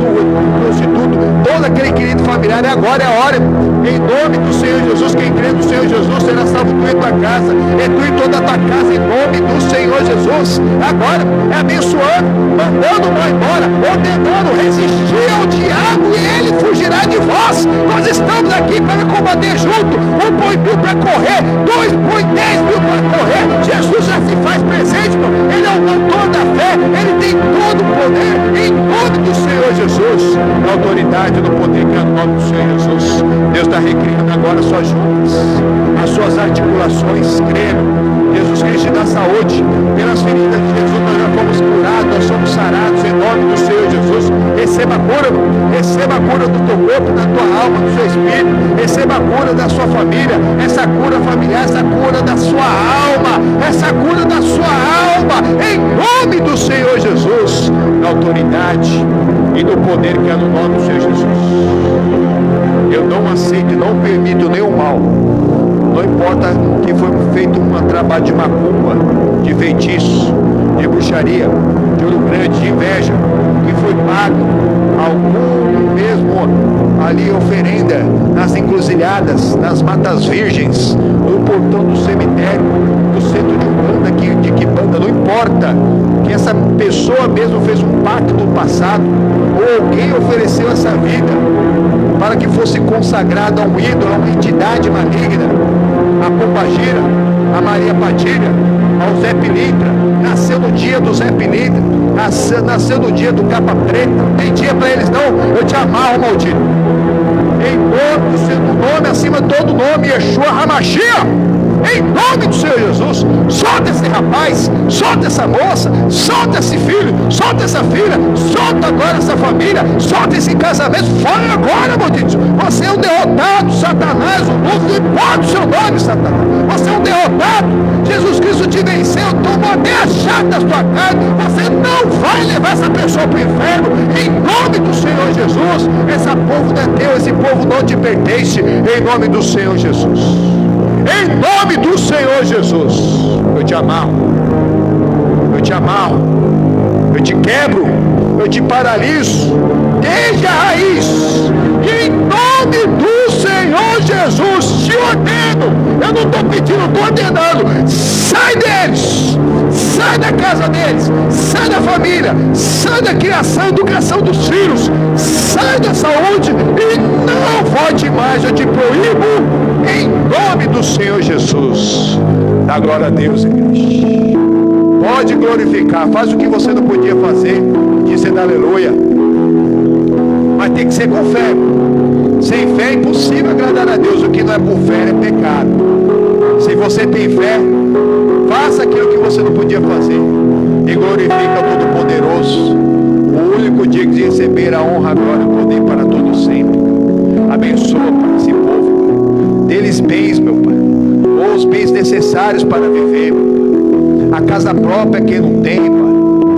A: Todo aquele querido familiar, agora é a hora. Em nome do Senhor Jesus, quem crê no Senhor Jesus será salvo, tu e tua casa, é tu e toda a tua casa, em nome do Senhor Jesus. Agora é abençoando, mandando o mal embora, ordenando, resistir ao diabo e ele fugirá de vós. Nós estamos aqui para combater junto. 1 põe 1000 para correr, 2 põe 10.000 para correr. Jesus já se faz presente, irmão. Ele é o autor da fé, ele tem todo o poder, em nome do Senhor Jesus, na autoridade do poder que é no nome do Senhor Jesus. Deus está recriando agora as suas juntas, as suas articulações, crendo. Jesus Cristo te dá saúde. Pelas feridas de Jesus nós já fomos curados, nós somos sarados em nome do Senhor Jesus. Receba a cura do teu corpo, da tua alma, do seu espírito. Receba a cura da sua família, essa cura familiar, essa cura da sua alma, essa cura da sua alma, em nome do Senhor Jesus, na autoridade e no poder que é no nome do Senhor Jesus. Eu não aceito e não permito nenhum mal. Não importa que foi feito um trabalho de macumba, de feitiço, de bruxaria, de ouro grande, de inveja, que foi pago algum mesmo ali oferenda nas encruzilhadas, nas matas virgens, no portão do cemitério, no centro de Umbanda, de Quimbanda, não importa que essa pessoa mesmo fez um pacto no passado, ou alguém ofereceu essa vida para que fosse consagrada a um ídolo, a uma entidade maligna, a Pombagira, a Maria Padilha, ao Zé Pilintra. Nasceu no dia do Zé Pilintra, nasceu no dia do Capa Preta. Não tem dia para eles não. Eu te amarro, maldito. Em nome do Senhor, nome acima de todo nome, Yeshua HaMashiach. Em nome do Senhor Jesus, solta esse rapaz, solta essa moça, solta esse filho, solta essa filha, solta agora essa família, solta esse casamento, fora agora, maldito. Você é um derrotado, Satanás, o mundo não importa o seu nome, Satanás. Você é um derrotado, Jesus Cristo te venceu, tomou até a chave da sua carne. Você não vai levar essa pessoa para o inferno, em nome do Senhor Jesus. Esse povo não é teu, esse povo não te pertence, em nome do Senhor Jesus. Em nome do Senhor Jesus, eu te amarro, eu te amarro, eu te quebro, eu te paraliso, desde a raiz, e em nome do Senhor Jesus, te ordeno, eu não estou pedindo, estou ordenando, sai deles, sai da casa deles, sai da família, sai da criação, educação dos filhos, sai da saúde, e não volte mais, eu te proíbo, em nome do Senhor Jesus. Dá glória a Deus, igreja. Pode glorificar, faz o que você não podia fazer, dizendo aleluia. Mas tem que ser com fé. Sem fé é impossível agradar a Deus. O que não é por fé é pecado. Se você tem fé, faça aquilo que você não podia fazer e glorifica o Todo-Poderoso, o único digno de receber a honra, a glória e o poder para todo sempre. Abençoa, Pai, esse povo. Dê-lhes bens, meu Pai, ou os bens necessários para viver. A casa própria é quem não tem, Pai.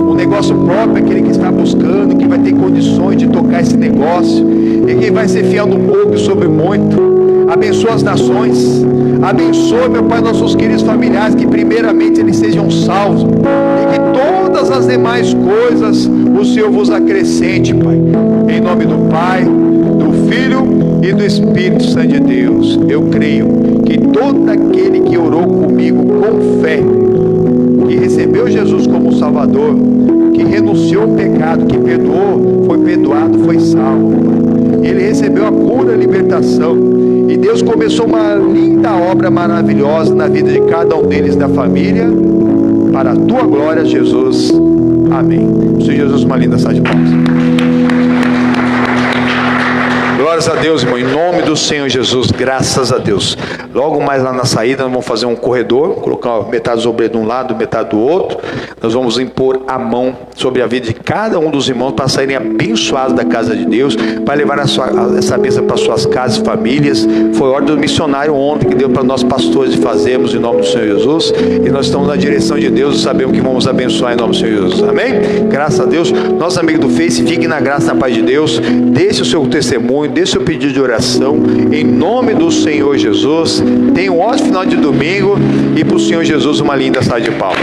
A: O negócio próprio é aquele que está buscando, que vai ter condições de tocar esse negócio, e que vai ser fiel no pouco e sobre muito. Abençoa as nações. Abençoa, meu Pai, nossos queridos familiares, que primeiramente eles sejam salvos, e que todas as demais coisas o Senhor vos acrescente, Pai. Em nome do Pai, do Filho e do Espírito Santo de Deus. Eu creio que todo aquele que orou comigo com fé, que recebeu Jesus como Salvador, que renunciou ao pecado, que perdoou, foi perdoado, foi salvo. Ele recebeu a cura, a libertação. E Deus começou uma linda obra maravilhosa na vida de cada um deles, da família, para a tua glória, Jesus. Amém. Senhor Jesus, uma linda salva de palmas. Glórias a Deus, irmão, em nome do Senhor Jesus, graças a Deus. Logo mais lá na saída, nós vamos fazer um corredor, colocar metade dos obreiros de um lado, metade do outro. Nós vamos impor a mão sobre a vida de cada um dos irmãos para saírem abençoados da casa de Deus, para levar essa bênção para suas casas e famílias. Foi ordem do missionário ontem que deu para nós pastores de fazermos em nome do Senhor Jesus, e nós estamos na direção de Deus e sabemos que vamos abençoar em nome do Senhor Jesus. Amém? Graças a Deus. Nosso amigo do Face, fique na graça e na paz de Deus. Deixe o seu testemunho, deixe o seu pedido de oração em nome do Senhor Jesus. Tenha um ótimo final de domingo, e para o Senhor Jesus uma linda salva de palmas.